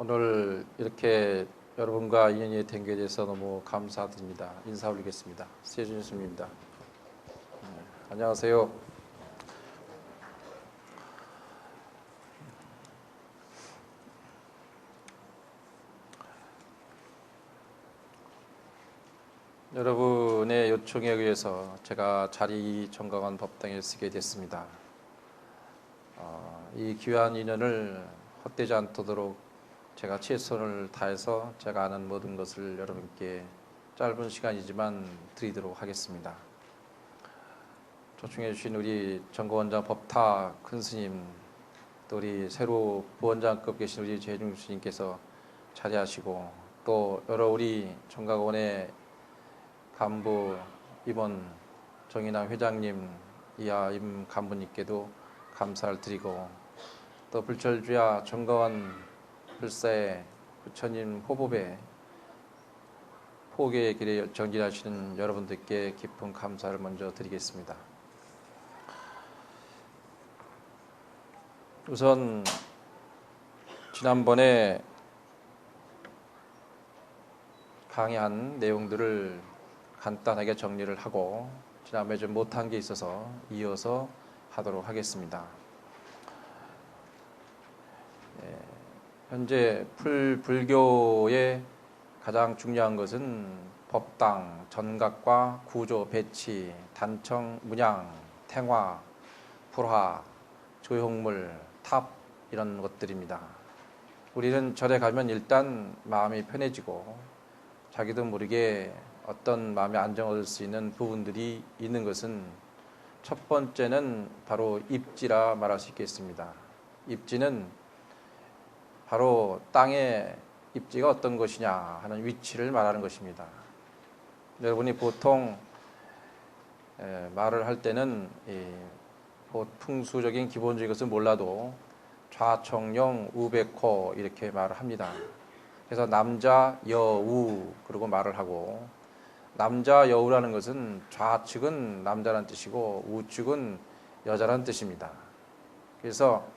오늘 이렇게 여러분과 인연이 된 것에 대해서 너무 감사드립니다. 인사 올리겠습니다. 세준 스님입니다. 안녕하세요. 여러분의 요청에 의해서 제가 자리 정강원 법당에 쓰게 됐습니다. 이 귀한 인연을 헛되지 않도록 제가 최선을 다해서 제가 아는 모든 것을 여러분께 짧은 시간이지만 드리도록 하겠습니다. 초청해 주신 우리 정거원장 법타 큰 스님, 또 우리 새로 부원장급 계신 우리 재중 스님께서 자리하시고, 또 여러 우리 정각원의 간부 임원 정인남 회장님, 이하 임 간부님께도 감사를 드리고, 또 불철주야 정거원 불사의 부처님 호법에 포교의 길에 정진하시는 여러분들께 깊은 감사를 먼저 드리겠습니다. 우선 지난번에 강의한 내용들을 간단하게 정리를 하고, 지난번에 좀 못한 게 있어서 이어서 하도록 하겠습니다. 현재 불교의 가장 중요한 것은 법당, 전각과 구조, 배치, 단청, 문양, 탱화, 불화, 조형물, 탑, 이런 것들입니다. 우리는 절에 가면 일단 마음이 편해지고 자기도 모르게 어떤 마음의 안정을 얻을 수 있는 부분들이 있는 것은, 첫 번째는 바로 입지라 말할 수 있겠습니다. 입지는 바로 땅의 입지가 어떤 것이냐 하는 위치를 말하는 것입니다. 여러분이 보통 말을 할 때는 풍수적인 기본적인 것을 몰라도 좌청령 우백호 이렇게 말을 합니다. 그래서 남자 여우 그러고 말을 하고, 남자 여우라는 것은 좌측은 남자라는 뜻이고 우측은 여자라는 뜻입니다. 그래서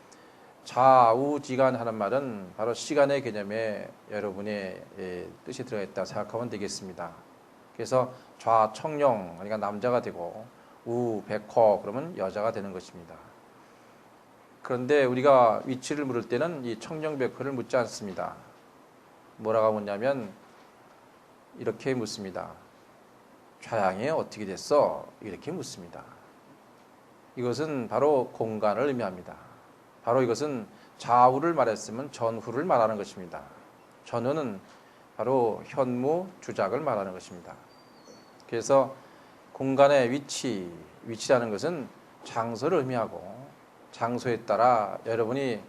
좌우지간 하는 말은 바로 시간의 개념에 여러분의 뜻이 들어있다 생각하면 되겠습니다. 그래서 좌청령 그러니까 남자가 되고, 우백호 그러면 여자가 되는 것입니다. 그런데 우리가 위치를 물을 때는 이 청령백호를 묻지 않습니다. 뭐라고 묻냐면 이렇게 묻습니다. 좌양이 어떻게 됐어? 이렇게 묻습니다. 이것은 바로 공간을 의미합니다. 바로 이것은 좌우를 말했으면 전후를 말하는 것입니다. 전후는 바로 현무, 주작을 말하는 것입니다. 그래서 공간의 위치라는 것은 장소를 의미하고, 장소에 따라 여러분이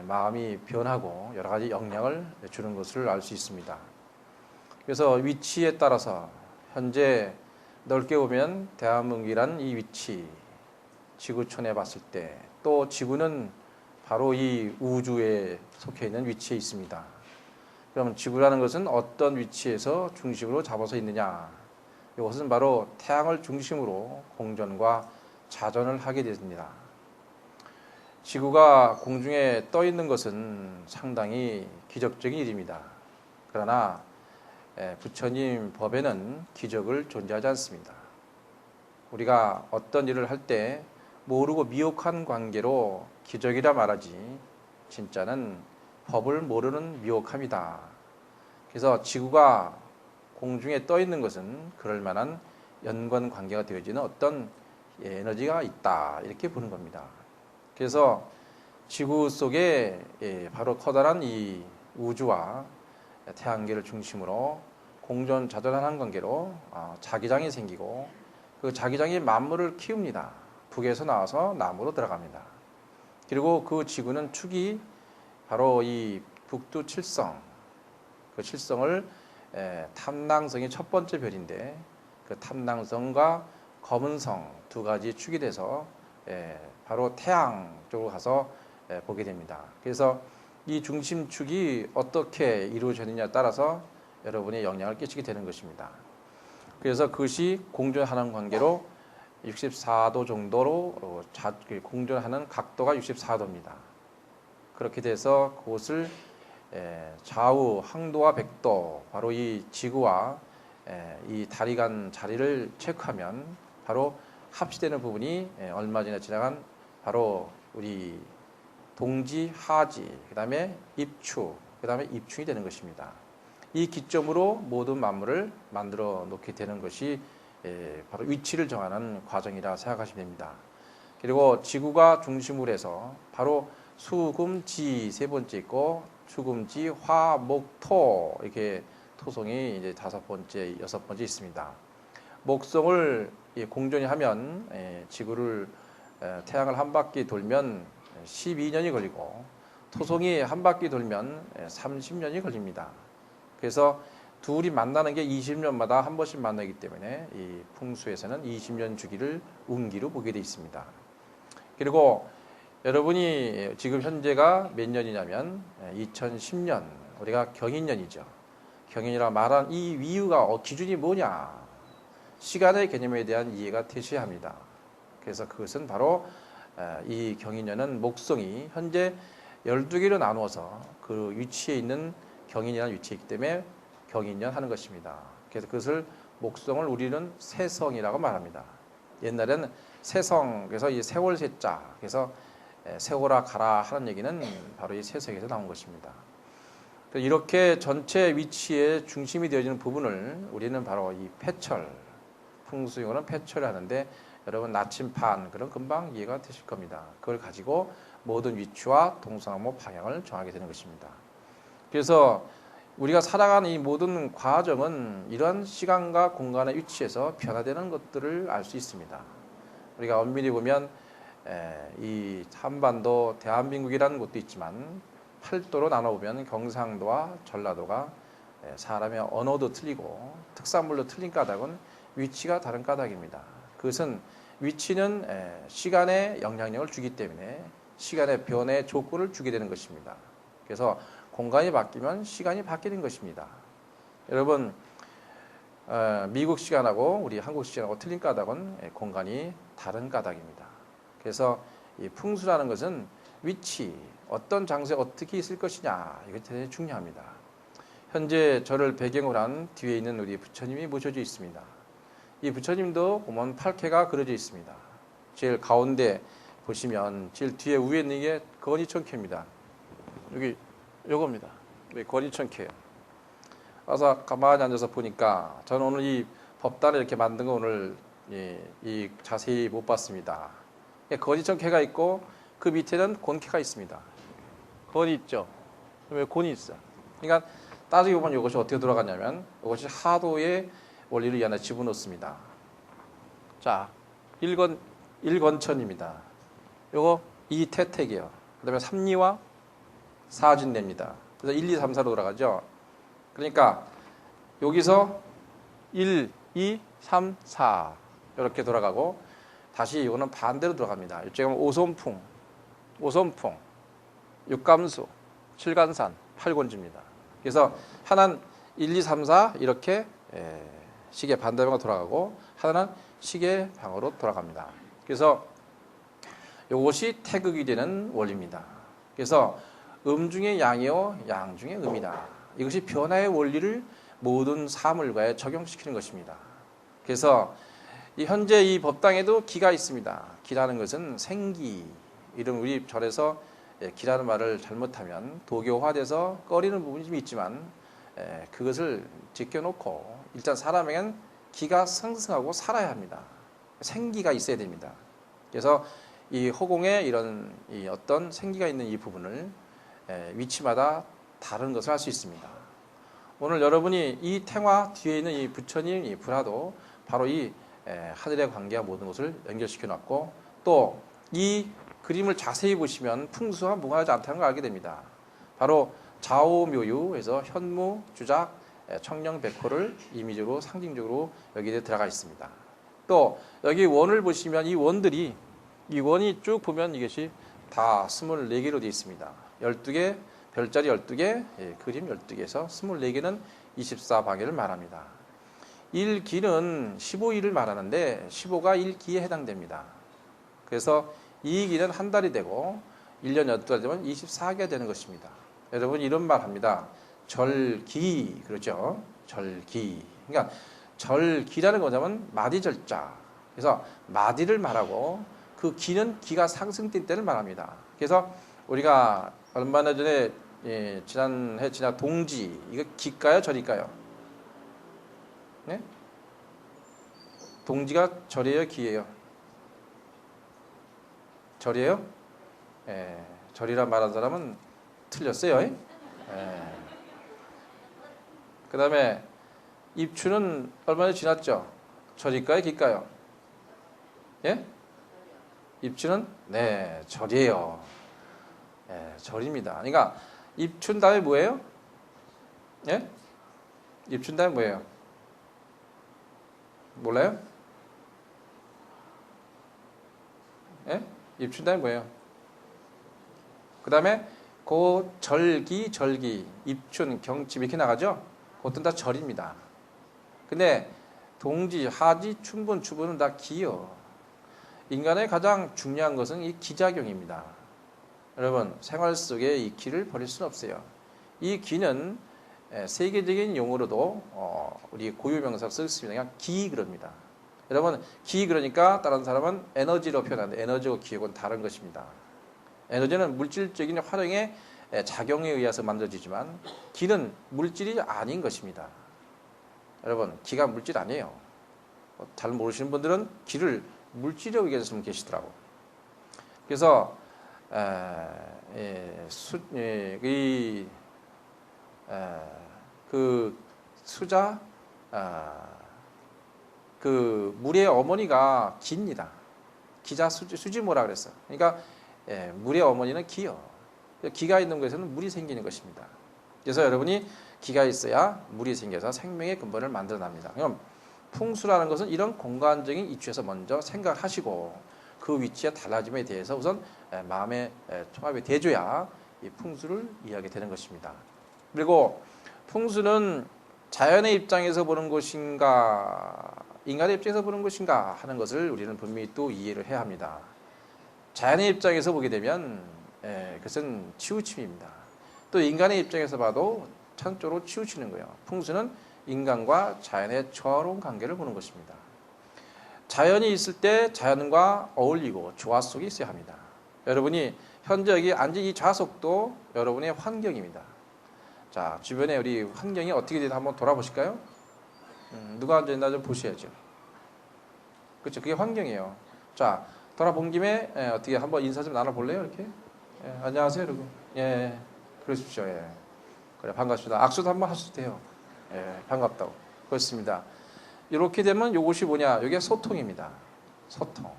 마음이 변하고 여러 가지 영향을 주는 것을 알 수 있습니다. 그래서 위치에 따라서 현재 넓게 보면 대한민국이란 이 위치, 지구촌에 봤을 때, 또 지구는 바로 이 우주에 속해 있는 위치에 있습니다. 그럼 지구라는 것은 어떤 위치에서 중심으로 잡아서 있느냐? 이것은 바로 태양을 중심으로 공전과 자전을 하게 됩니다. 지구가 공중에 떠 있는 것은 상당히 기적적인 일입니다. 그러나 부처님 법에는 기적을 존재하지 않습니다. 우리가 어떤 일을 할 때 모르고 미혹한 관계로 기적이라 말하지, 진짜는 법을 모르는 미혹함이다. 그래서 지구가 공중에 떠 있는 것은 그럴 만한 연관 관계가 되어지는 어떤 에너지가 있다, 이렇게 보는 겁니다. 그래서 지구 속에 바로 커다란 이 우주와 태양계를 중심으로 공존자전하는 관계로 자기장이 생기고, 그 자기장이 만물을 키웁니다. 북에서 나와서 남으로 들어갑니다. 그리고 그 지구는 축이 바로 이 북두 칠성, 그 칠성을 탐낭성이 첫 번째 별인데, 그 탐낭성과 검은성 두 가지 축이 돼서 바로 태양 쪽으로 가서 보게 됩니다. 그래서 이 중심축이 어떻게 이루어졌느냐에 따라서 여러분의 영향을 끼치게 되는 것입니다. 그래서 그것이 공존하는 관계로 64도 정도로 공존하는 각도가 64도입니다. 그렇게 돼서 그것을 좌우 항도와 백도, 바로 이 지구와 이 달이 간 자리를 체크하면 바로 합치되는 부분이 얼마 전에 지나간 바로 우리 동지, 하지, 그 다음에 입추, 그 다음에 입춘이 되는 것입니다. 이 기점으로 모든 만물을 만들어 놓게 되는 것이 바로 위치를 정하는 과정이라 생각하시면 됩니다. 그리고 지구가 중심으로 해서 바로 수, 금, 지 세 번째 있고 수, 금, 지, 화, 목, 토 이렇게 토성이 이제 다섯 번째, 여섯 번째 있습니다. 목성을 공전히 하면 지구를 태양을 한 바퀴 돌면 12년이 걸리고 토성이 한 바퀴 돌면 30년이 걸립니다. 그래서 둘이 만나는 게 20년마다 한 번씩 만나기 때문에 이 풍수에서는 20년 주기를 운기로 보게 되어 있습니다. 그리고 여러분이 지금 현재가 몇 년이냐면 2010년, 우리가 경인년이죠. 경인이라 말한 이 이유가 기준이 뭐냐? 시간의 개념에 대한 이해가 되셔야 합니다. 그래서 그것은 바로 이 경인년은 목성이 현재 12개로 나누어서 그 위치에 있는 경인이라는 위치에 있기 때문에 경인년 하는 것입니다. 그래서 그것을 목성을 우리는 세성이라고 말합니다. 옛날에는 세성, 그래서 이 세월 세자, 그래서 세월아 가라 하는 얘기는 바로 이 세성에서 나온 것입니다. 이렇게 전체 위치의 중심이 되어지는 부분을 우리는 바로 이 패철, 풍수용어는 패철을 하는데 여러분 나침반 그런 금방 이해가 되실 겁니다. 그걸 가지고 모든 위치와 동서남북 방향을 정하게 되는 것입니다. 그래서 우리가 살아가는 이 모든 과정은 이러한 시간과 공간의 위치에서 변화되는 것들을 알 수 있습니다. 우리가 엄밀히 보면 이 한반도 대한민국이라는 곳도 있지만 팔도로 나눠보면 경상도와 전라도가 사람의 언어도 틀리고 특산물도 틀린 까닭은 위치가 다른 까닭입니다. 그것은 위치는 시간에 영향력을 주기 때문에 시간의 변화의 조건을 주게 되는 것입니다. 그래서 공간이 바뀌면 시간이 바뀌는 것입니다. 여러분 미국 시간하고 우리 한국 시간하고 틀린 까닭은 공간이 다른 까닭입니다. 그래서 이 풍수라는 것은 위치, 어떤 장소에 어떻게 있을 것이냐 이것이 대단히 중요합니다. 현재 저를 배경으로 한 뒤에 있는 우리 부처님이 모셔져 있습니다. 이 부처님도 보면 8개가 그려져 있습니다. 제일 가운데 보시면 제일 뒤에 위에 있는 게 건이천캐입니다. 여기 요겁니다. 건이천캐예요. 와서 가만히 앉아서 보니까 저는 오늘 이 법단을 이렇게 만든 거 오늘 이 자세히 못 봤습니다. 건이천캐가 있고 그 밑에는 곤캐가 있습니다. 건이 있죠. 왜 곤이 있어? 그러니까 따지고 보면 이것이 어떻게 돌아가냐면 이것이 하도의 원리를 이 안에 집어넣습니다. 자, 일건천입니다. 요거 이태택이요. 그 다음에 삼리와 사진냅니다. 그래서 1, 2, 3, 4로 돌아가죠. 그러니까 여기서 1, 2, 3, 4 이렇게 돌아가고 다시 이거는 반대로 돌아갑니다. 이쪽에 보면 오손풍, 육감수, 칠간산, 팔곤지입니다. 그래서 하나는 1, 2, 3, 4 이렇게 시계 반대방으로 돌아가고 하나는 시계 방으로 돌아갑니다. 그래서 이것이 태극이 되는 원리입니다. 그래서 음 중에 양이요, 양 중에 음이다. 이것이 변화의 원리를 모든 사물과에 적용시키는 것입니다. 그래서 현재 이 법당에도 기가 있습니다. 기라는 것은 생기, 이런 우리 절에서 기라는 말을 잘못하면 도교화돼서 꺼리는 부분이 좀 있지만 그것을 지켜놓고 일단 사람에겐 기가 상승하고 살아야 합니다. 생기가 있어야 됩니다. 그래서 이 허공에 이런 어떤 생기가 있는 이 부분을 위치마다 다른 것을 할 수 있습니다. 오늘 여러분이 이 탱화 뒤에 있는 이 부처님, 이 불화도 바로 이 하늘의 관계와 모든 것을 연결시켜 놨고 또 이 그림을 자세히 보시면 풍수와 무관하지 않다는 걸 알게 됩니다. 바로 좌우묘유에서 현무, 주작, 청령, 백호를 이미지로 상징적으로 여기에 들어가 있습니다. 또 여기 원을 보시면 이 원들이 이 원이 쭉 보면 이것이 다 24개로 되어 있습니다. 12개, 별자리 12개, 그림 12개에서 24개는 24방해를 말합니다. 1기는 15일을 말하는데 15가 1기에 해당됩니다. 그래서 2기는 한 달이 되고 1년 12달이 되면 24개가 되는 것입니다. 여러분 이런 말 합니다. 절기 그러죠. 절기. 그러니까 절기라는 거냐면 마디절자. 그래서 마디를 말하고 그 기는 기가 상승된 때를 말합니다. 그래서 우리가 얼마나 전에 지난해 지난 동지 이거 기일까요 절일까요? 네? 동지가 절이에요 기예요? 절이에요? 예, 절이라 말한 사람은 틀렸어요. 예. 그 다음에 입추는 얼마나 지났죠? 절일까요? 기일까요? 예? 입추는? 네, 절이에요. 예, 절입니다. 그러니까 입춘 다음에 뭐예요? 예? 입춘 다음에 뭐예요? 몰라요? 예? 입춘 다음에 뭐예요? 그 다음에 그 절기, 입춘, 경칩 이렇게 나가죠? 그것도 다 절입니다. 근데 동지, 하지, 춘분, 추분은 다 기요. 인간의 가장 중요한 것은 이 기작용입니다. 여러분 생활 속에 이 기를 버릴 수는 없어요. 이 기는 세계적인 용어로도 우리 고유명사로 쓰습니다. 그냥 기 그럽니다. 여러분 기 그러니까 다른 사람은 에너지로 표현하는데 에너지와 기억은 다른 것입니다. 에너지는 물질적인 활용의 작용에 의해서 만들어지지만 기는 물질이 아닌 것입니다. 여러분 기가 물질 아니에요. 잘 모르시는 분들은 기를 물질에 의해서 계시더라고. 그래서 그 수자 그 물의 어머니가 기입니다. 기자 수지모라 그랬어. 그러니까 물의 어머니는 기요. 기가 있는 곳에서는 물이 생기는 것입니다. 그래서 여러분이 기가 있어야 물이 생겨서 생명의 근본을 만들어납니다. 그럼 풍수라는 것은 이런 공간적인 이치에서 먼저 생각하시고 그 위치의 달라짐에 대해서 우선 마음의 통합이 돼줘야 이 풍수를 이해하게 되는 것입니다. 그리고 풍수는 자연의 입장에서 보는 것인가 인간의 입장에서 보는 것인가 하는 것을 우리는 분명히 또 이해를 해야 합니다. 자연의 입장에서 보게 되면 그것은 치우침입니다. 또 인간의 입장에서 봐도 천적으로 치우치는 거예요. 풍수는 인간과 자연의 조화로운 관계를 보는 것입니다. 자연이 있을 때 자연과 어울리고 조화 속에 있어야 합니다. 여러분이 현재 여기 앉은 이 좌석도 여러분의 환경입니다. 자, 주변에 우리 환경이 어떻게 되나 한번 돌아보실까요? 누가 앉아있나 좀 보셔야죠. 그렇죠. 그게 환경이에요. 자, 돌아본 김에 어떻게 한번 인사 좀 나눠볼래요? 이렇게. 안녕하세요, 여러분. 예, 그러십시오. 예. 그래, 반갑습니다. 악수도 한번 하셔도 돼요. 예, 반갑다고. 그렇습니다. 이렇게 되면 이것이 뭐냐? 이게 소통입니다. 소통.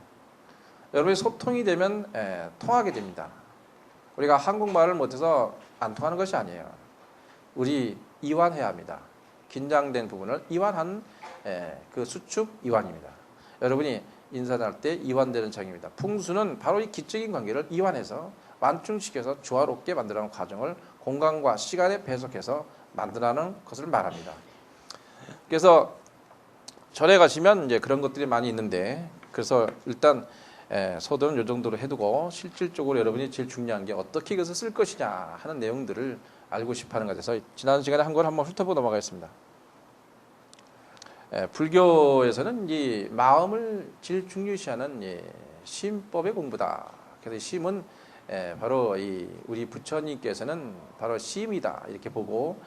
여러분이 소통이 되면 통하게 됩니다. 우리가 한국말을 못해서 안 통하는 것이 아니에요. 우리 이완해야 합니다. 긴장된 부분을 이완한 그 수축 이완입니다. 여러분이 인사할 때 이완되는 장입니다. 풍수는 바로 이 기적인 관계를 이완해서 완충시켜서 조화롭게 만들어가는 과정을 공간과 시간에 배속해서 만들어가는 것을 말합니다. 그래서 절에 가시면 이제 그런 것들이 많이 있는데 그래서 일단 소도는 이 정도로 해두고 실질적으로 여러분이 제일 중요한 게 어떻게 이것을 쓸 것이냐 하는 내용들을 알고 싶어하는 것에서 지난 시간에 한 걸 한번 훑어보고 넘어가겠습니다. 불교에서는 이 마음을 제일 중요시하는 심법의 공부다. 그래서 심은 바로 우리 부처님께서는 바로 심이다 이렇게 보고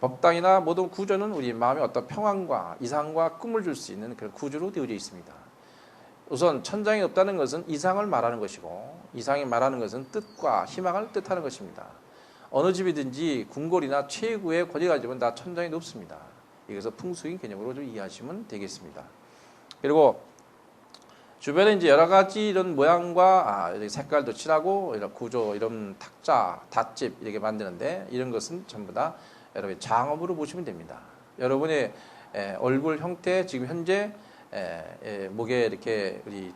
법당이나 모든 구조는 우리 마음에 어떤 평안과 이상과 꿈을 줄 수 있는 그런 구조로 되어져 있습니다. 우선 천장이 없다는 것은 이상을 말하는 것이고 이상이 말하는 것은 뜻과 희망을 뜻하는 것입니다. 어느 집이든지 궁궐이나 최고의 권위가 가지면 다 천장이 높습니다. 이것을 풍수인 개념으로 좀 이해하시면 되겠습니다. 그리고 주변에 이제 여러 가지 이런 모양과 색깔도 칠하고 이런 구조, 이런 탁자, 닷집 이렇게 만드는데 이런 것은 전부 다 여러분의 장업으로 보시면 됩니다. 여러분의 얼굴 형태 지금 현재 목에 이렇게 우리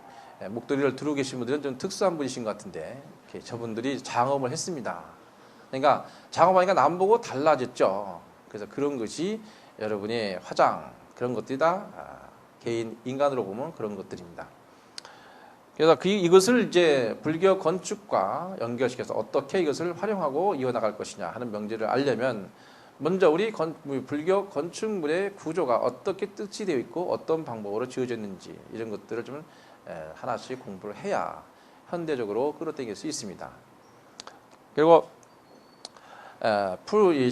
목도리를 두르고 계신 분들은 좀 특수한 분이신 것 같은데 이렇게 저분들이 장업을 했습니다. 그러니까 장업하니까 남 보고 달라졌죠. 그래서 그런 것이 여러분의 화장 그런 것들이 다 개인 인간으로 보면 그런 것들입니다. 그래서 이것을 이제 불교 건축과 연결시켜서 어떻게 이것을 활용하고 이어나갈 것이냐 하는 명제를 알려면 먼저 우리 불교 건축물의 구조가 어떻게 뜻이 되어 있고 어떤 방법으로 지어졌는지 이런 것들을 좀 하나씩 공부를 해야 현대적으로 끌어당길 수 있습니다. 그리고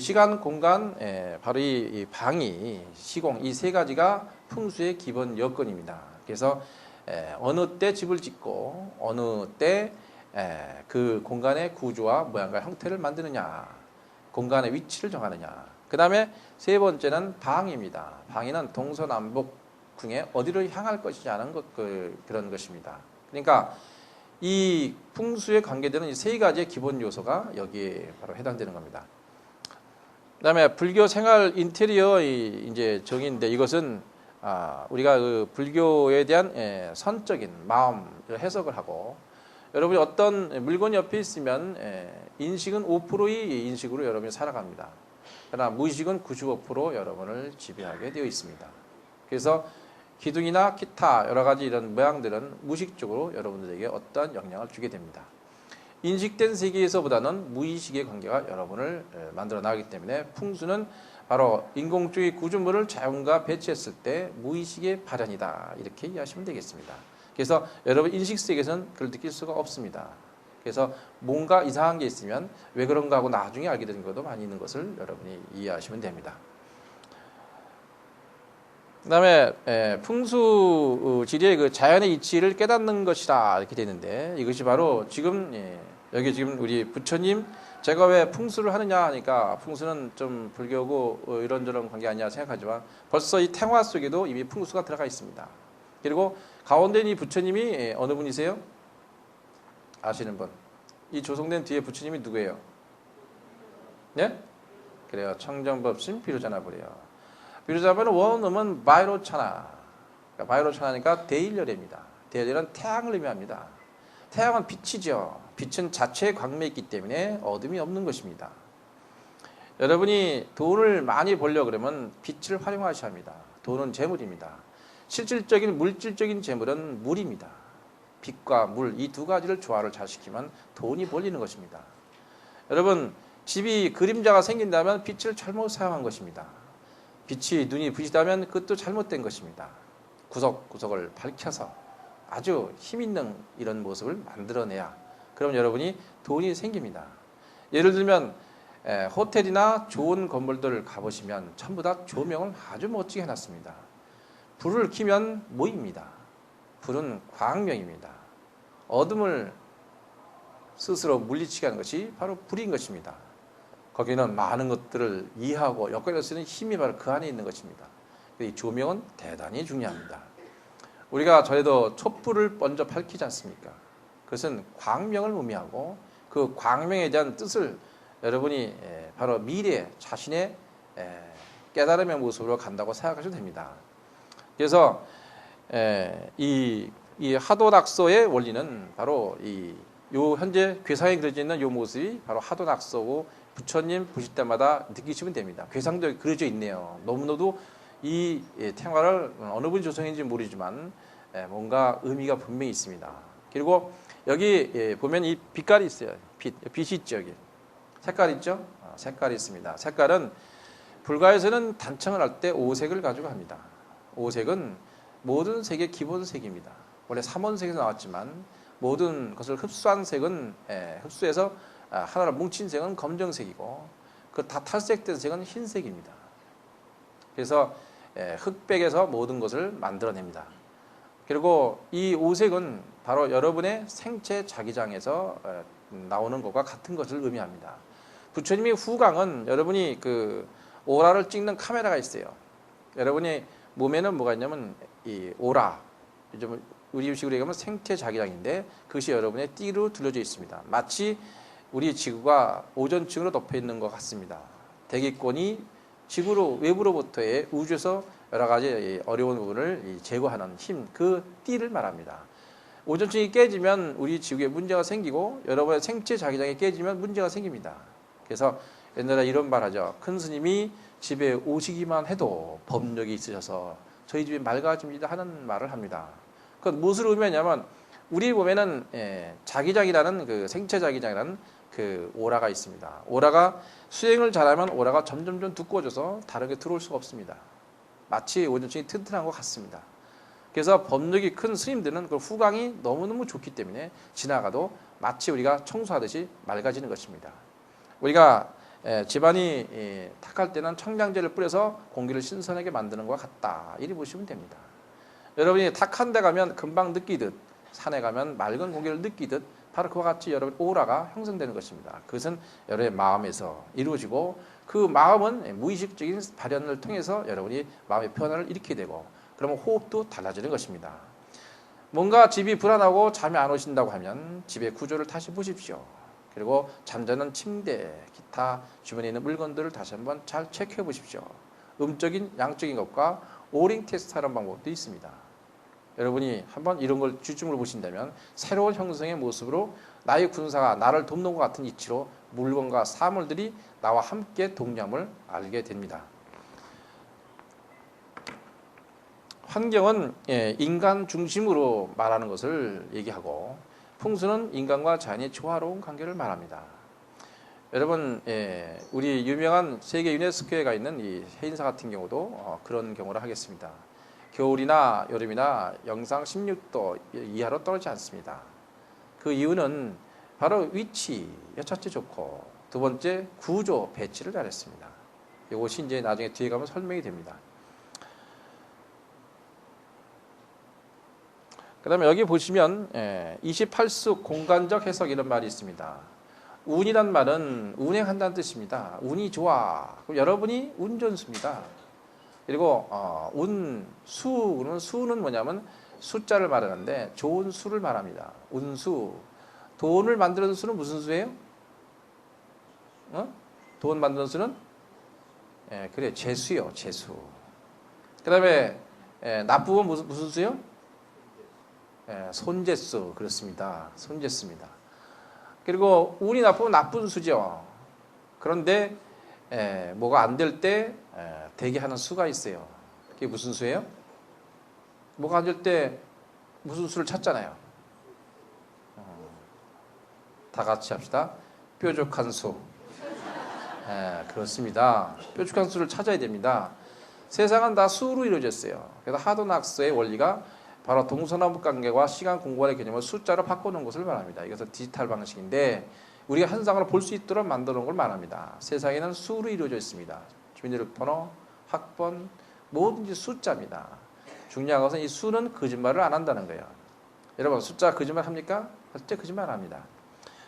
시간, 공간, 바로 이 방이, 시공 이 세 가지가 풍수의 기본 여건입니다. 그래서 어느 때 집을 짓고 어느 때 그 공간의 구조와 모양과 형태를 만드느냐, 공간의 위치를 정하느냐. 그 다음에 세 번째는 방입니다. 방위는 동서남북 중에 어디를 향할 것이냐 하는 그런 것입니다. 그러니까 이 풍수에 관계되는 이 세 가지의 기본 요소가 여기에 바로 해당되는 겁니다. 그다음에 불교 생활 인테리어 이제 정의인데 이것은 우리가 그 불교에 대한 선적인 마음 해석을 하고 여러분이 어떤 물건이 옆에 있으면 인식은 5%의 인식으로 여러분이 살아갑니다. 그러나 무의식은 95% 여러분을 지배하게 되어 있습니다. 그래서 기둥이나 기타 여러 가지 이런 모양들은 무의식적으로 여러분들에게 어떠한 영향을 주게 됩니다. 인식된 세계에서보다는 무의식의 관계가 여러분을 만들어 나가기 때문에 풍수는 바로 인공주의 구조물을 자연과 배치했을 때 무의식의 발현이다. 이렇게 이해하시면 되겠습니다. 그래서 여러분 인식 세계에서는 그걸 느낄 수가 없습니다. 그래서 뭔가 이상한 게 있으면 왜 그런가 하고 나중에 알게 되는 것도 많이 있는 것을 여러분이 이해하시면 됩니다. 그 다음에 풍수 지리의 그 자연의 이치를 깨닫는 것이다 이렇게 되는데 이것이 바로 지금 여기 지금 우리 부처님 제가 왜 풍수를 하느냐 하니까 풍수는 좀 불교고 이런저런 관계 아니냐 생각하지만 벌써 이 탱화 속에도 이미 풍수가 들어가 있습니다. 그리고 가운데 있는 이 부처님이 어느 분이세요? 아시는 분? 이 조성된 뒤에 부처님이 누구예요? 네? 그래요. 청정법신 비로자나불이에요. 비로자나불은 원음은 바이로차나. 그러니까 바이로차나니까 대일열입니다. 대일열은 태양을 의미합니다. 태양은 빛이죠. 빛은 자체의 광명이 있기 때문에 어둠이 없는 것입니다. 여러분이 돈을 많이 벌려고 그러면 빛을 활용하셔야 합니다. 돈은 재물입니다. 실질적인 물질적인 재물은 물입니다. 빛과 물 이 두 가지를 조화를 잘 시키면 돈이 벌리는 것입니다. 여러분 집이 그림자가 생긴다면 빛을 잘못 사용한 것입니다. 빛이 눈이 부시다면 그것도 잘못된 것입니다. 구석구석을 밝혀서 아주 힘있는 이런 모습을 만들어내야 그럼 여러분이 돈이 생깁니다. 예를 들면 호텔이나 좋은 건물들 가보시면 전부 다 조명을 아주 멋지게 해놨습니다. 불을 켜면 뭐입니다? 불은 광명입니다. 어둠을 스스로 물리치게 하는 것이 바로 불인 것입니다. 거기는 많은 것들을 이해하고 엮어낼 수 있는 힘이 바로 그 안에 있는 것입니다. 이 조명은 대단히 중요합니다. 우리가 전에도 촛불을 먼저 밝히지 않습니까? 그것은 광명을 의미하고 그 광명에 대한 뜻을 여러분이 바로 미래 자신의 깨달음의 모습으로 간다고 생각하셔도 됩니다. 그래서 이 하도낙서의 원리는 바로 요 현재 괴상에 그려져 있는 요 모습이 바로 하도낙서고 부처님 보실 때마다 느끼시면 됩니다. 괴상도 그려져 있네요. 너무나도 이 탱화를 어느 분이 조성했는지 모르지만 뭔가 의미가 분명히 있습니다. 그리고 여기 보면 이 빛깔이 있어요. 빛이 있죠. 여기 색깔 있죠? 색깔이 있습니다. 색깔은 불가에서는 단청을 할 때 오색을 가지고 합니다. 오색은 모든 색의 기본색입니다. 원래 삼원색에서 나왔지만 모든 것을 흡수한 색은 흡수해서 하나로 뭉친 색은 검정색이고 그 다 탈색된 색은 흰색입니다. 그래서 흑백에서 모든 것을 만들어냅니다. 그리고 이 오색은 바로 여러분의 생체 자기장에서 나오는 것과 같은 것을 의미합니다. 부처님의 후광은 여러분이 그 오라를 찍는 카메라가 있어요. 여러분이 몸에는 뭐가 있냐면 이 오라, 요즘 우리 식으로 얘기하면 생체 자기장인데 그것이 여러분의 띠로 둘러져 있습니다. 마치 우리 지구가 오존층으로 덮여 있는 것 같습니다. 대기권이 지구로 외부로부터의 우주에서 여러 가지 어려운 부분을 제거하는 힘, 그 띠를 말합니다. 오존층이 깨지면 우리 지구에 문제가 생기고 여러분의 생체 자기장이 깨지면 문제가 생깁니다. 그래서 옛날에 이런 말 하죠. 큰 스님이 집에 오시기만 해도 법력이 있으셔서 저희 집이 맑아집니다 하는 말을 합니다. 그건 무엇을 의미하냐면 우리 보면은 자기장이라는 그 생체 자기장이라는 그 오라가 있습니다. 오라가 수행을 잘하면 오라가 점점점 두꺼워져서 다른 게 들어올 수가 없습니다. 마치 오존층이 튼튼한 것 같습니다. 그래서 법력이 큰 스님들은 그 후광이 너무너무 좋기 때문에 지나가도 마치 우리가 청소하듯이 맑아지는 것입니다. 우리가 집안이 탁할 때는 청량제를 뿌려서 공기를 신선하게 만드는 것과 같다. 이리 보시면 됩니다. 여러분이 탁한 데 가면 금방 느끼듯 산에 가면 맑은 공기를 느끼듯 바로 그와 같이 여러분 오라가 형성되는 것입니다. 그것은 여러분의 마음에서 이루어지고 그 마음은 무의식적인 발현을 통해서 여러분이 마음의 변화를 일으키게 되고 그러면 호흡도 달라지는 것입니다. 뭔가 집이 불안하고 잠이 안 오신다고 하면 집의 구조를 다시 보십시오. 그리고 잠자는 침대, 기타 주변에 있는 물건들을 다시 한번 잘 체크해 보십시오. 음적인, 양적인 것과 오링 테스트하는 방법도 있습니다. 여러분이 한번 이런 걸 주중을 보신다면 새로운 형성의 모습으로 나의 군사가 나를 돕는 것 같은 이치로 물건과 사물들이 나와 함께 동념을 알게 됩니다. 환경은 인간 중심으로 말하는 것을 얘기하고 풍수는 인간과 자연의 조화로운 관계를 말합니다. 여러분, 우리 유명한 세계 유네스코에 가 있는 이 해인사 같은 경우도 그런 경우를 하겠습니다. 겨울이나 여름이나 영상 16도 이하로 떨어지지 않습니다. 그 이유는 바로 위치, 첫째 좋고 두 번째 구조, 배치를 잘했습니다. 이것이 이제 나중에 뒤에 가면 설명이 됩니다. 그 다음에 여기 보시면 28수 공간적 해석 이런 말이 있습니다. 운이란 말은 운행한다는 뜻입니다. 운이 좋아. 그럼 여러분이 운전수입니다. 그리고 운수, 그러면 수는 뭐냐면 숫자를 말하는데 좋은 수를 말합니다. 운수. 돈을 만드는 수는 무슨 수예요? 돈 만드는 수는? 그래, 재수요, 재수. 그 다음에 나쁘면 무슨 수요? 손재수. 그렇습니다. 손재수입니다. 그리고 운이 나쁘면 나쁜 수죠. 그런데 뭐가 안 될 때 되게 하는 수가 있어요. 그게 무슨 수예요? 뭐가 안 될 때 무슨 수를 찾잖아요. 다 같이 합시다. 뾰족한 수. 그렇습니다. 뾰족한 수를 찾아야 됩니다. 세상은 다 수로 이루어졌어요. 그래서 하도낙스의 원리가 바로 동서남북관계와 시간 공간의 개념을 숫자로 바꾸는 것을 말합니다. 이것은 디지털 방식인데 우리가 현상으로 볼 수 있도록 만들어 놓은 걸 말합니다. 세상에는 수로 이루어져 있습니다. 주민등록번호, 학번, 뭐든지 숫자입니다. 중요한 것은 이 수는 거짓말을 안 한다는 거예요. 여러분 숫자 거짓말 합니까? 절대 거짓말 안 합니다.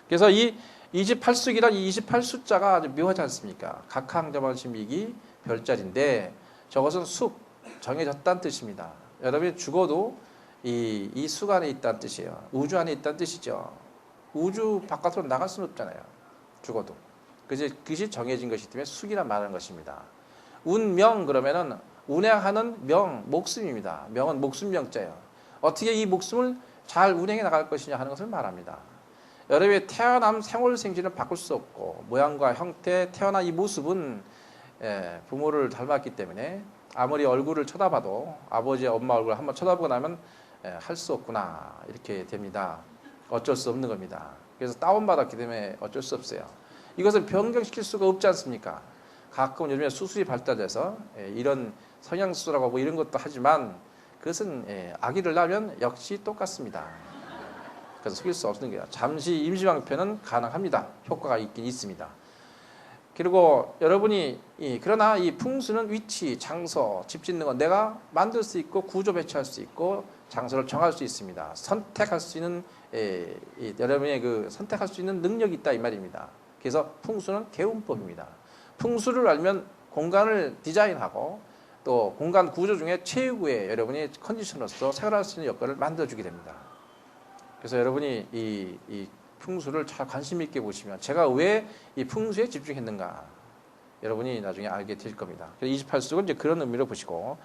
그래서 이 28수기란 이 28숫자가 아주 묘하지 않습니까? 각항자만심이기 별자리인데 저것은 숲, 정해졌다는 뜻입니다. 여러분이 죽어도 이 숲 안에 있다는 뜻이에요. 우주 안에 있다는 뜻이죠. 우주 바깥으로 나갈 수는 없잖아요. 죽어도. 그것이 정해진 것이기 때문에 숙이란 말하는 것입니다. 운명 그러면은 운행하는 명, 목숨입니다. 명은 목숨명자예요. 어떻게 이 목숨을 잘 운행해 나갈 것이냐 하는 것을 말합니다. 여러분의 태어남 생활생지는 바꿀 수 없고 모양과 형태, 태어난 이 모습은 부모를 닮았기 때문에 아무리 얼굴을 쳐다봐도 아버지, 엄마 얼굴을 한번 쳐다보고 나면 할 수 없구나 이렇게 됩니다. 어쩔 수 없는 겁니다. 그래서 다운받았기 때문에 어쩔 수 없어요. 이것을 변경시킬 수가 없지 않습니까? 가끔 요즘에 수술이 발달돼서 이런 성형수술하고 뭐 이런 것도 하지만 그것은 아기를 낳으면 역시 똑같습니다. 그래서 속일 수 없는 거예요. 잠시 임시방편은 가능합니다. 효과가 있긴 있습니다. 그리고 여러분이 그러나 이 풍수는 위치, 장소, 집 짓는 건 내가 만들 수 있고 구조 배치할 수 있고 장소를 정할 수 있습니다. 선택할 수 있는 여러분의 그 선택할 수 있는 능력이 있다 이 말입니다. 그래서 풍수는 개운법입니다. 풍수를 알면 공간을 디자인하고 또 공간 구조 중에 최고의 여러분이 컨디션으로서 생활할 수 있는 여건을 만들어주게 됩니다. 그래서 여러분이 이 풍수를 잘 관심 있게 보시면 제가 왜 이 풍수에 집중했는가 여러분이 나중에 알게 될 겁니다. 28수는 이제 그런 의미로 보시고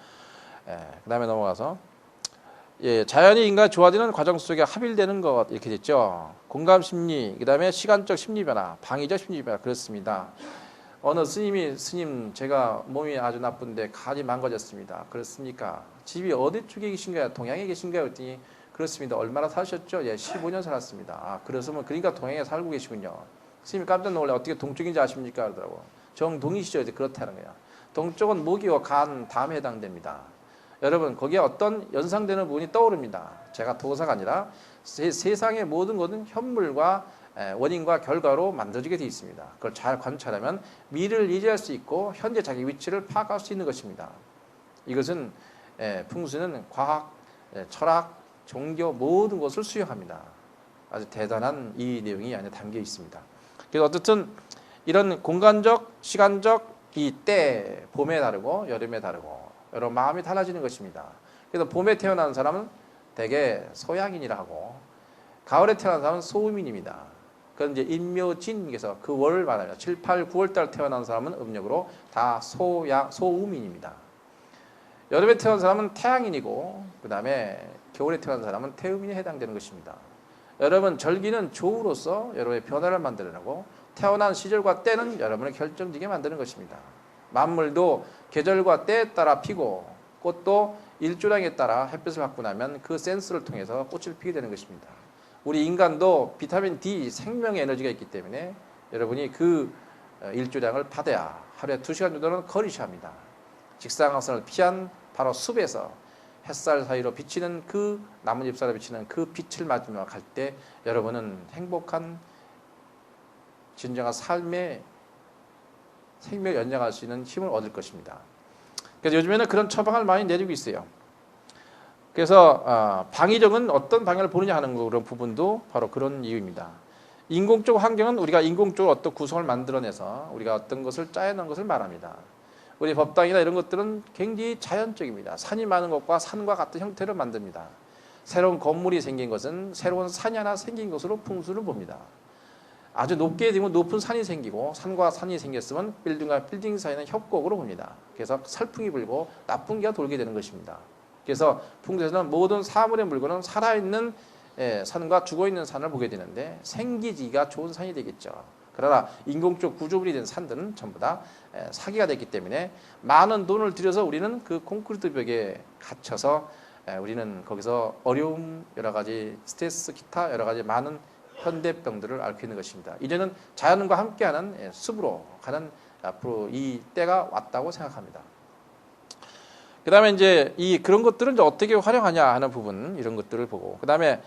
그 다음에 넘어가서 자연이 인간과 좋아지는 과정 속에 합일되는 것 이렇게 됐죠. 공감 심리, 그 다음에 시간적 심리 변화, 방위적 심리 변화 그렇습니다. 어느 스님 제가 몸이 아주 나쁜데 간이 망가졌습니다. 그렇습니까? 집이 어디 쪽에 계신가요? 동양에 계신가요? 그랬더니 그렇습니다. 얼마나 사셨죠? 예, 15년 살았습니다. 아, 그러니까 동양에 살고 계시군요. 스님이 깜짝 놀래 어떻게 동쪽인지 아십니까? 그러더라고. 정동이시죠? 이제 그렇다는 거야. 동쪽은 목이와 간 다음에 해당됩니다. 여러분 거기에 어떤 연상되는 부분이 떠오릅니다. 제가 도사가 아니라 세상의 모든 것은 현물과 원인과 결과로 만들어지게 되어 있습니다. 그걸 잘 관찰하면 미래를 예지할 수 있고 현재 자기 위치를 파악할 수 있는 것입니다. 이것은 풍수는 과학, 철학, 종교 모든 것을 수용합니다. 아주 대단한 이 내용이 안에 담겨 있습니다. 그래서 어쨌든 이런 공간적, 시간적 이 때, 봄에 다르고 여름에 다르고 여러 마음이 달라지는 것입니다. 그래서 봄에 태어난 사람은 대개 소양인이라 하고 가을에 태어난 사람은 소음인입니다. 그건 이제 인묘진에서 그 월을 말합니다. 7, 8, 9월 달 태어난 사람은 음력으로 다 소음인입니다. 여름에 태어난 사람은 태양인이고 그 다음에 겨울에 태어난 사람은 태음인에 해당되는 것입니다. 여러분 절기는 조우로서 여러분의 변화를 만들어내고 태어난 시절과 때는 여러분을 결정지게 만드는 것입니다. 만물도 계절과 때에 따라 피고 꽃도 일조량에 따라 햇빛을 받고 나면 그 센스를 통해서 꽃을 피게 되는 것입니다. 우리 인간도 비타민 D 생명의 에너지가 있기 때문에 여러분이 그 일조량을 받아야 하루에 2시간 정도는 걸으셔야 합니다. 직사광선을 피한 바로 숲에서 햇살 사이로 비치는 그 나뭇잎 사이로 비치는 그 빛을 맞으며 갈 때 여러분은 행복한 진정한 삶의 생명을 연장할 수 있는 힘을 얻을 것입니다. 그래서 요즘에는 그런 처방을 많이 내리고 있어요. 그래서 방위적은 어떤 방향을 보느냐 하는 그런 부분도 바로 그런 이유입니다. 인공적 환경은 우리가 인공적으로 어떤 구성을 만들어내서 우리가 어떤 것을 짜여놓은 것을 말합니다. 우리 법당이나 이런 것들은 굉장히 자연적입니다. 산이 많은 것과 산과 같은 형태를 만듭니다. 새로운 건물이 생긴 것은 새로운 산이 하나 생긴 것으로 풍수를 봅니다. 아주 높게 되면 높은 산이 생기고 산과 산이 생겼으면 빌딩과 빌딩 사이는 협곡으로 봅니다. 그래서 살풍이 불고 나쁜 기가 돌게 되는 것입니다. 그래서 풍수에서는 모든 사물의 물건은 살아있는 산과 죽어있는 산을 보게 되는데 생기지가 좋은 산이 되겠죠. 그러나 인공적 구조물이 된 산들은 전부 다 사기가 됐기 때문에 많은 돈을 들여서 우리는 그 콘크리트 벽에 갇혀서 우리는 거기서 어려움, 여러 가지 스트레스, 기타 여러 가지 많은 현대병들을 앓고 있는 것입니다. 이제는 자연과 함께하는 숲으로 가는 앞으로 이 때가 왔다고 생각합니다. 그 다음에 이제 그런 것들은 이제 어떻게 활용하냐 하는 부분, 이런 것들을 보고, 그 다음에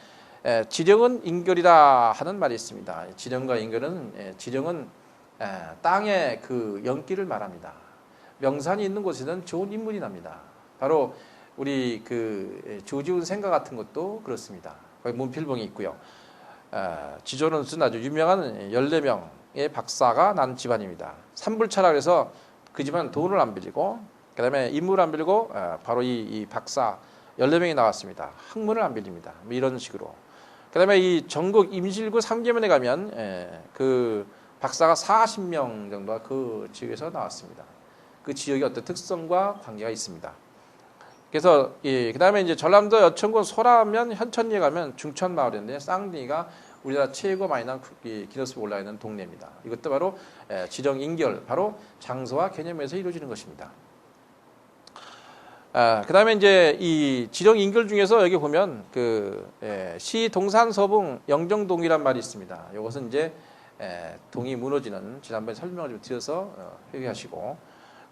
지령은 인결이라 하는 말이 있습니다. 지령과 인결은, 지령은 땅의 그 연기를 말합니다. 명산이 있는 곳에는 좋은 인물이 납니다. 바로 우리 그 조지훈 생가 같은 것도 그렇습니다. 거기 문필봉이 있고요. 지조는 쓴 아주 유명한 14명의 박사가 난 집안입니다. 삼불차라 그래서 그 집안은 돈을 안 빌리고 그 다음에 인물을 안 빌리고 바로 이 박사 14명이 나왔습니다. 학문을 안 빌립니다. 뭐 이런 식으로. 그 다음에 이 전국 임실구 3계면에 가면 그 박사가 40명 정도가 그 지역에서 나왔습니다. 그 지역의 어떤 특성과 관계가 있습니다. 그래서 그 다음에 이제 전남도 여천군 소라면 현천리에 가면 중천마을인데 쌍둥이가 우리나라 최고 많이 난 기너스북에 올라 있는 동네입니다. 이것도 바로 지령인결, 바로 장소와 개념에서 이루어지는 것입니다. 그 다음에 이제 이 지령인결 중에서 여기 보면 시 동산서봉 영정동이란 말이 있습니다. 이것은 이제 동이 무너지는, 지난번에 설명을 좀 드려서 회개하시고,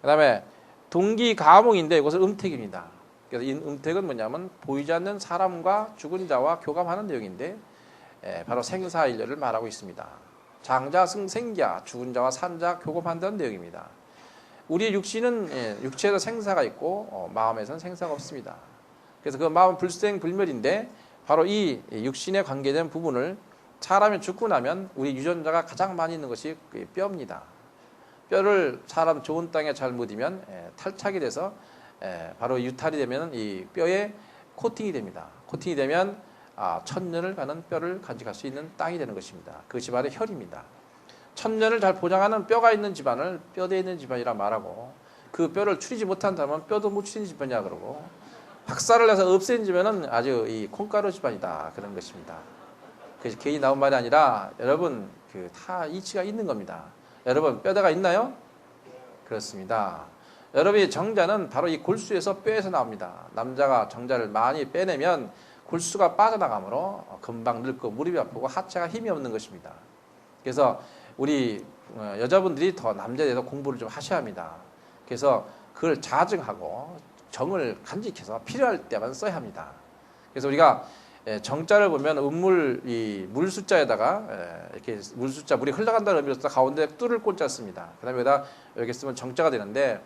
그 다음에 동기가몽인데 이것은 음택입니다. 그래서 이 음택은 뭐냐면 보이지 않는 사람과 죽은 자와 교감하는 내용인데 바로 생사일려를 말하고 있습니다. 장자승생자, 죽은 자와 산자 교감한다는 내용입니다. 우리의 육신은 육체에서 생사가 있고 마음에서는 생사가 없습니다. 그래서 그 마음은 불생불멸인데 바로 이 육신에 관계된 부분을 사람이 죽고 나면 우리 유전자가 가장 많이 있는 것이 뼈입니다. 뼈를 사람 좋은 땅에 잘 묻으면 탈착이 돼서 바로 유탈이 되면 이 뼈에 코팅이 됩니다. 코팅이 되면 천년을 가는 뼈를 간직할 수 있는 땅이 되는 것입니다. 그것이 바로 혈입니다. 천년을 잘 보장하는 뼈가 있는 집안을 뼈대에 있는 집안이라 말하고, 그 뼈를 추리지 못한다면 뼈도 못 추리는 집안이야 그러고, 박살을 내서 없앤 집안은 아주 이 콩가루 집안이다 그런 것입니다. 그래서 괜히 나온 말이 아니라 여러분 다 이치가 있는 겁니다. 여러분 뼈대가 있나요? 그렇습니다. 여러분의 정자는 바로 이 골수에서 뼈에서 나옵니다. 남자가 정자를 많이 빼내면 골수가 빠져나가므로 금방 늙고 무릎이 아프고 하체가 힘이 없는 것입니다. 그래서 우리 여자분들이 더 남자에 대해서 공부를 좀 하셔야 합니다. 그래서 그걸 자증하고 정을 간직해서 필요할 때만 써야 합니다. 그래서 우리가 정자를 보면 음물 이 물 숫자에다가 이렇게 물 숫자 물이 흘러간다는 의미로서 가운데 뚫을 꼴자 씁니다. 그다음에 여기다 이렇게 쓰면 정자가 되는데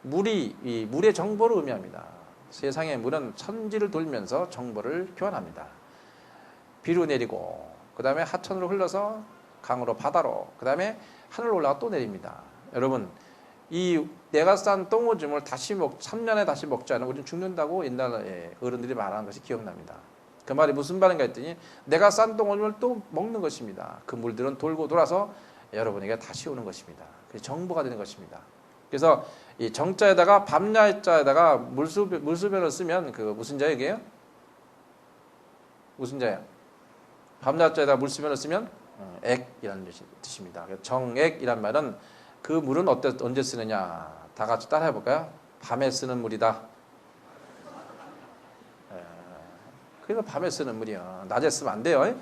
물이 이 물의 정보를 의미합니다. 세상의 물은 천지를 돌면서 정보를 교환합니다. 비로 내리고 그다음에 하천으로 흘러서 강으로 바다로 그다음에 하늘로 올라가 또 내립니다. 여러분 이 내가 싼 똥오줌을 다시 3년에 다시 먹지 않으면 우리는 죽는다고 옛날 어른들이 말하는 것이 기억납니다. 그 말이 무슨 말인가 했더니 내가 싼 똥오줌을 또 먹는 것입니다. 그 물들은 돌고 돌아서 여러분에게 다시 오는 것입니다. 그게 정보가 되는 것입니다. 그래서 이 정자에다가 밤야자에다가 물수변을 쓰면 그 무슨 자예요? 무슨 자예요? 밤야자에다가 물수변을 쓰면 액이라는 뜻입니다. 정액이란 말은 그 물은 언제 쓰느냐? 다 같이 따라해 볼까요? 밤에 쓰는 물이다. 그래서 밤에 쓰는 물이요. 낮에 쓰면 안 돼요.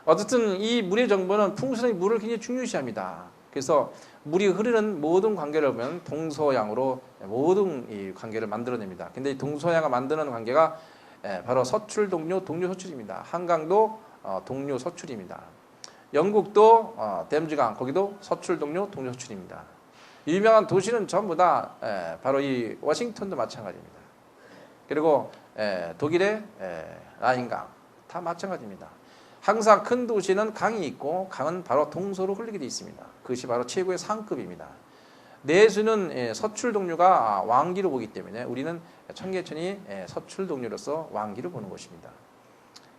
어쨌든 이 물의 정보는 풍수는 물을 굉장히 중요시합니다. 그래서 물이 흐르는 모든 관계를 보면 동서양으로 모든 이 관계를 만들어냅니다. 근데 이 동서양을 만드는 관계가 바로 서출, 동류, 동류, 서출입니다. 한강도 동류, 서출입니다. 영국도 댐즈강 거기도 서출, 동류, 동류, 서출입니다. 유명한 도시는 전부 다 바로 이 워싱턴도 마찬가지입니다. 그리고 독일의 라인강 다 마찬가지입니다. 항상 큰 도시는 강이 있고 강은 바로 동서로 흘리게 되어 있습니다. 그것이 바로 최고의 상급입니다. 내수는 서출 동류가 왕기로 보기 때문에 우리는 청계천이 서출 동류로서 왕기로 보는 것입니다.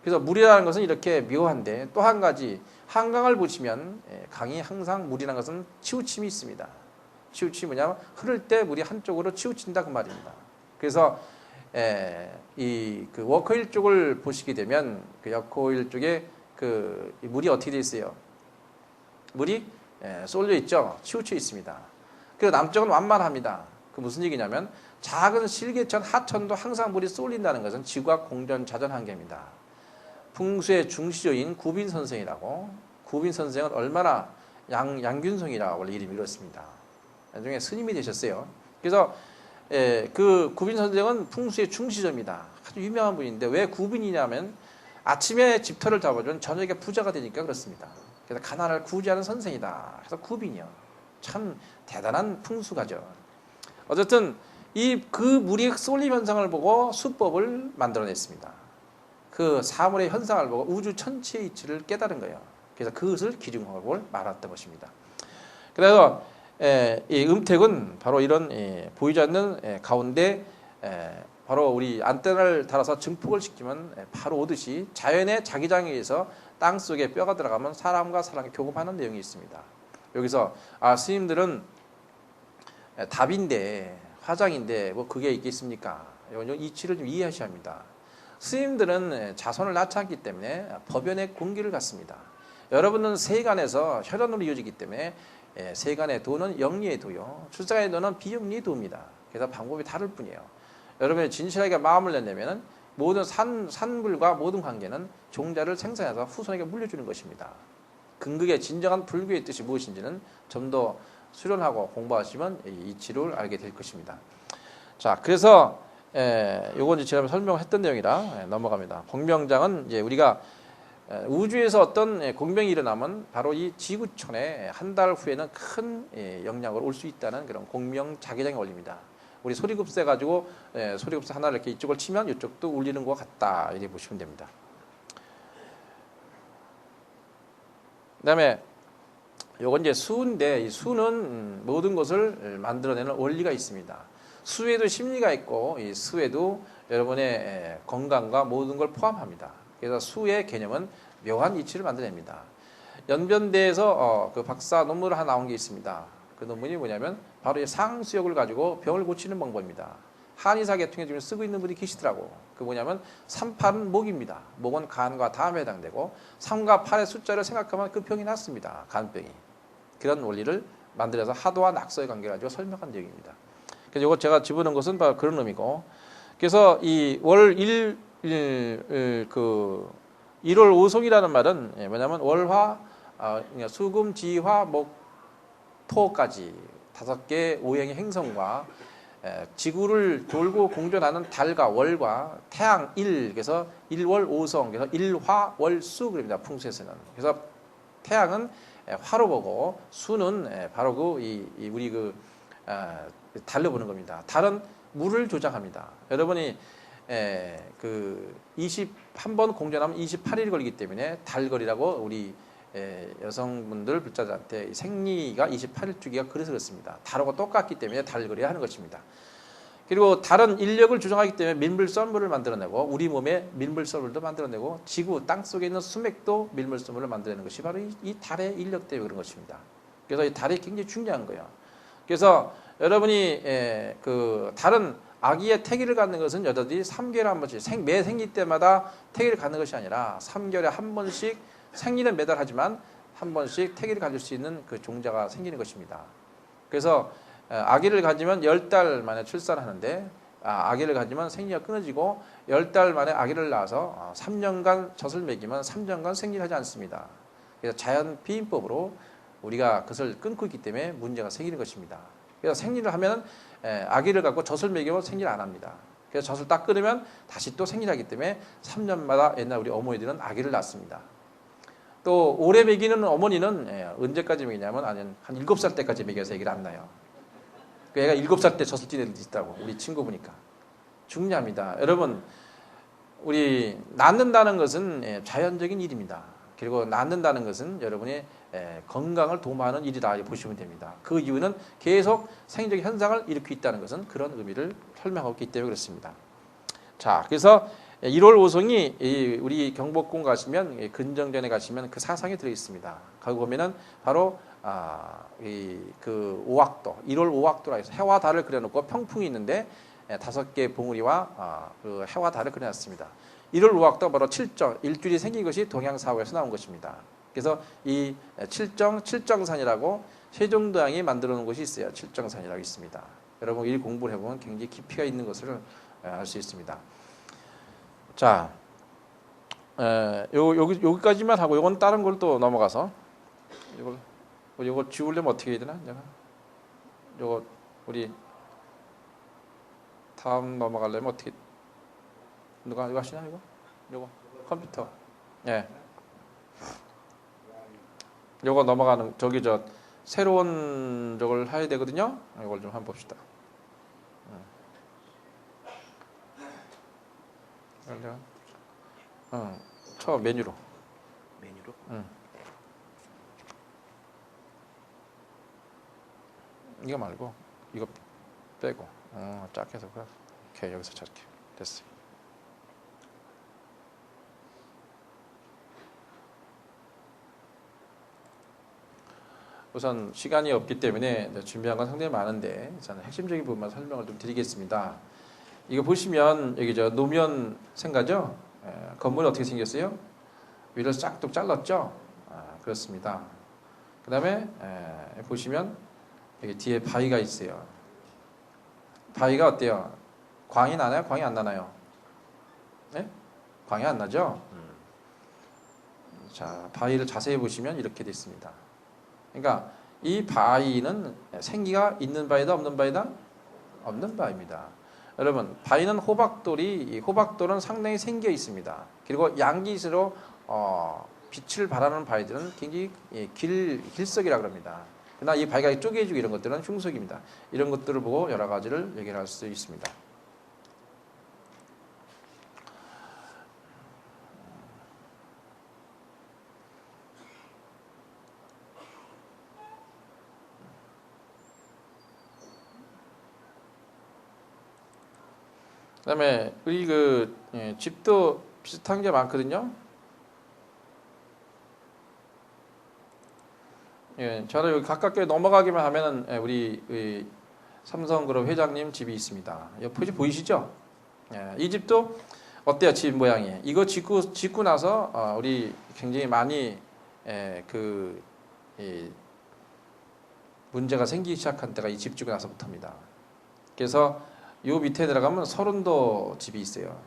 그래서 물이라는 것은 이렇게 묘한데 또 한 가지 한강을 보시면 강이 항상 물이라는 것은 치우침이 있습니다. 치우침이 뭐냐면 흐를 때 물이 한쪽으로 치우친다 그 말입니다. 그래서 그 워커힐 쪽을 보시게 되면 그 워커힐 쪽에 그 물이 어떻게 되어 있어요? 물이 쏠려 있죠. 치우쳐 있습니다. 그리고 남쪽은 완만합니다. 그 무슨 얘기냐면 작은 실개천 하천도 항상 물이 쏠린다는 것은 지구가 공전자전 한계입니다. 풍수의 중시조인 구빈 선생이라고 구빈 선생은 얼마나 양균성이라고 원래 이름이 그렇습니다. 나중에 스님이 되셨어요. 그래서 그 구빈 선생은 풍수의 중시조입니다. 아주 유명한 분인데 왜 구빈이냐면 아침에 집터를 잡아주면 저녁에 부자가 되니까 그렇습니다. 그래서 가난을 구제하는 선생이다. 그래서 구빈이요. 참 대단한 풍수가죠. 어쨌든 그 물이 쏠림 현상을 보고 수법을 만들어냈습니다. 그 사물의 현상을 보고 우주 천체의 이치를 깨달은 거예요. 그래서 그것을 기중학을 말했던 것입니다. 그래서 이 음택은 바로 이런 보이지 않는 가운데 바로 우리 안테나를 달아서 증폭을 시키면 바로 오듯이 자연의 자기장에 의해서 땅속에 뼈가 들어가면 사람과 사람이 교감하는 내용이 있습니다. 여기서 스님들은 답인데 화장인데 뭐 그게 있겠습니까? 이런 이치를 좀 이해하셔야 합니다. 스님들은 자손을 낳지 않기 때문에 법연의 공기를 갖습니다. 여러분은 세간에서 혈연으로 이어지기 때문에 세간의 도는 영리의 도요, 출생의 도는 비영리의 도입니다. 그래서 방법이 다를 뿐이에요. 여러분이 진실하게 마음을 내려면 모든 산물과 모든 관계는 종자를 생산해서 후손에게 물려주는 것입니다. 근극의 진정한 불교의 뜻이 무엇인지는 좀 더 수련하고 공부하시면 이 이치를 알게 될 것입니다. 자, 그래서 요건 이제 제가 설명했던 내용이라 넘어갑니다. 공명장은 이제 우리가 우주에서 어떤 공명이 일어나면 바로 이 지구촌에 한 달 후에는 큰 영향으로 올 수 있다는 그런 공명 자기장이 올립니다. 우리 소리급세 가지고 소리급세 하나를 이렇게 이쪽을 치면 이쪽도 울리는 것 같다 이렇게 보시면 됩니다. 그다음에 요건 이제 수인데 이 수는 모든 것을 만들어내는 원리가 있습니다. 수에도 심리가 있고 이 수에도 여러분의 건강과 모든 걸 포함합니다. 그래서 수의 개념은 묘한 이치를 만들어냅니다. 연변대에서 그 박사 논문을 하나 나온 게 있습니다. 그 논문이 뭐냐면 바로 이 상수역을 가지고 병을 고치는 방법입니다. 한의사 계통에 지금 쓰고 있는 분이 계시더라고. 그 뭐냐면 38은 목입니다. 목은 간과 담에 해당되고 3과 8의 숫자를 생각하면 그 병이 낫습니다. 간병이. 그런 원리를 만들어서 하도와 낙서의 관계를 가지고 설명한 내용입니다. 그래서 이거 제가 집어넣은 것은 바로 그런 의미고, 그래서 이 월 1 그 1월 5송이라는 말은 뭐냐면 월화, 그러니까 수금, 지화, 목, 토까지 5개 오행의 행성과 지구를 돌고 공전하는 달과 월과 태양, 일, 그래서 1월 5성, 그래서 일화월수 그럽니다. 풍수에서는. 그래서 태양은 화로 보고 수는 바로 우리 달로 보는 겁니다. 달은 물을 조작합니다. 여러분이 그 21번 공전하면 28일이 걸리기 때문에 달거리라고 우리 여성분들 불자들한테 생리가 28일 주기가 그래서 그렇습니다. 달하고 똑같기 때문에 달거리를 하는 것입니다. 그리고 달은 인력을 조정하기 때문에 밀물썰물을 만들어내고 우리 몸에 밀물썰물도 만들어내고 지구 땅속에 있는 수맥도 밀물썰물을 만들어내는 것이 바로 이 달의 인력 때문에 그런 것입니다. 그래서 이 달이 굉장히 중요한 거예요. 그래서 여러분이 그 달은 아기의 태기를 갖는 것은 여자들이 3개월에 한 번씩 매 생리 때마다 태기를 갖는 것이 아니라 3개월에 한 번씩 생리는 매달 하지만 한 번씩 태기를 가질 수 있는 그 종자가 생기는 것입니다. 그래서 아기를 가지면 10달 만에 출산하는데 아기를 가지면 생리가 끊어지고 10달 만에 아기를 낳아서 3년간 젖을 먹이면 3년간 생리를 하지 않습니다. 그래서 자연 비임법으로 우리가 그것을 끊고 있기 때문에 문제가 생기는 것입니다. 그래서 생리를 하면 아기를 갖고 젖을 먹이면 생리를 안 합니다. 그래서 젖을 딱 끊으면 다시 또 생리를 하기 때문에 3년마다 옛날 우리 어머니들은 아기를 낳습니다. 또 오래 먹이는 어머니는 언제까지 먹이냐면 한 7살 때까지 먹여서 아기를 안 낳아요. 그 애가 7살 때 젖을 뛴 애들도 있다고 우리 친구 보니까. 중요합니다. 여러분 우리 낳는다는 것은 자연적인 일입니다. 그리고 낳는다는 것은 여러분의 건강을 도모하는 일이다 보시면 됩니다. 그 이유는 계속 생리적 현상을 일으키고 있다는 것은 그런 의미를 설명하고 있기 때문에 그렇습니다. 자, 그래서 1월 5송이 우리 경복궁 가시면 근정전에 가시면 그 사상이 들어 있습니다. 거기 보면은 바로 그 오악도 1월 오악도라 해서 해와 달을 그려놓고 평풍이 있는데 5개 봉우리와 그 해와 달을 그려놨습니다. 1월 오악도가 바로 칠정 일줄이 생긴 것이 동양사화에서 나온 것입니다. 그래서 이 칠정산이라고 세종대왕이 만들어 놓은 곳이 있어요. 칠정산이라고 있습니다. 여러분 이 공부를 해보면 굉장히 깊이가 있는 것을 알 수 있습니다. 자, 여기까지만 하고 이건 다른 걸 또 넘어가서 이거 지우려면 어떻게 해야 되나? 이거 우리 다음 넘어가려면 어떻게 누가 이거 하시나 이거 컴퓨터 요거 넘어가는 저기 새로운 저걸 해야 되거든요. 이걸 좀 한번 봅시다. 처음 메뉴로. 이거 말고 이거 빼고 작게 해서 오케이 여기서 작게 됐어요. 우선 시간이 없기 때문에 준비한 건 상당히 많은데 저는 핵심적인 부분만 설명을 좀 드리겠습니다. 이거 보시면 여기 노면 생가죠? 건물이 어떻게 생겼어요? 위를 싹둑 잘랐죠? 그렇습니다. 그 다음에 보시면 여기 뒤에 바위가 있어요. 바위가 어때요? 광이 나나요? 광이 안 나나요? 네? 광이 안 나죠? 자, 바위를 자세히 보시면 이렇게 되어 있습니다. 그러니까 이 바위는 생기가 있는 바위다 없는 바위다? 없는 바위입니다. 여러분 바위는 이 호박돌은 상당히 생겨 있습니다. 그리고 양기스로 빛을 발하는 바위들은 굉장히 길석이라고 합니다. 그러나 이 바위가 쪼개지고 이런 것들은 흉석입니다. 이런 것들을 보고 여러 가지를 얘기를 할 수 있습니다. 그다음에 우리 집도 비슷한 게 많거든요. 저는 여기 가깝게 넘어가기만 하면은 우리 삼성그룹 회장님 집이 있습니다. 옆에 보이시죠? 이 집도 어때요? 집 모양이. 이거 짓고 나서 우리 굉장히 많이 문제가 생기기 시작한 때가 이 집 짓고 나서부터입니다. 그래서 요 밑에 들어가면 서른도 집이 있어요.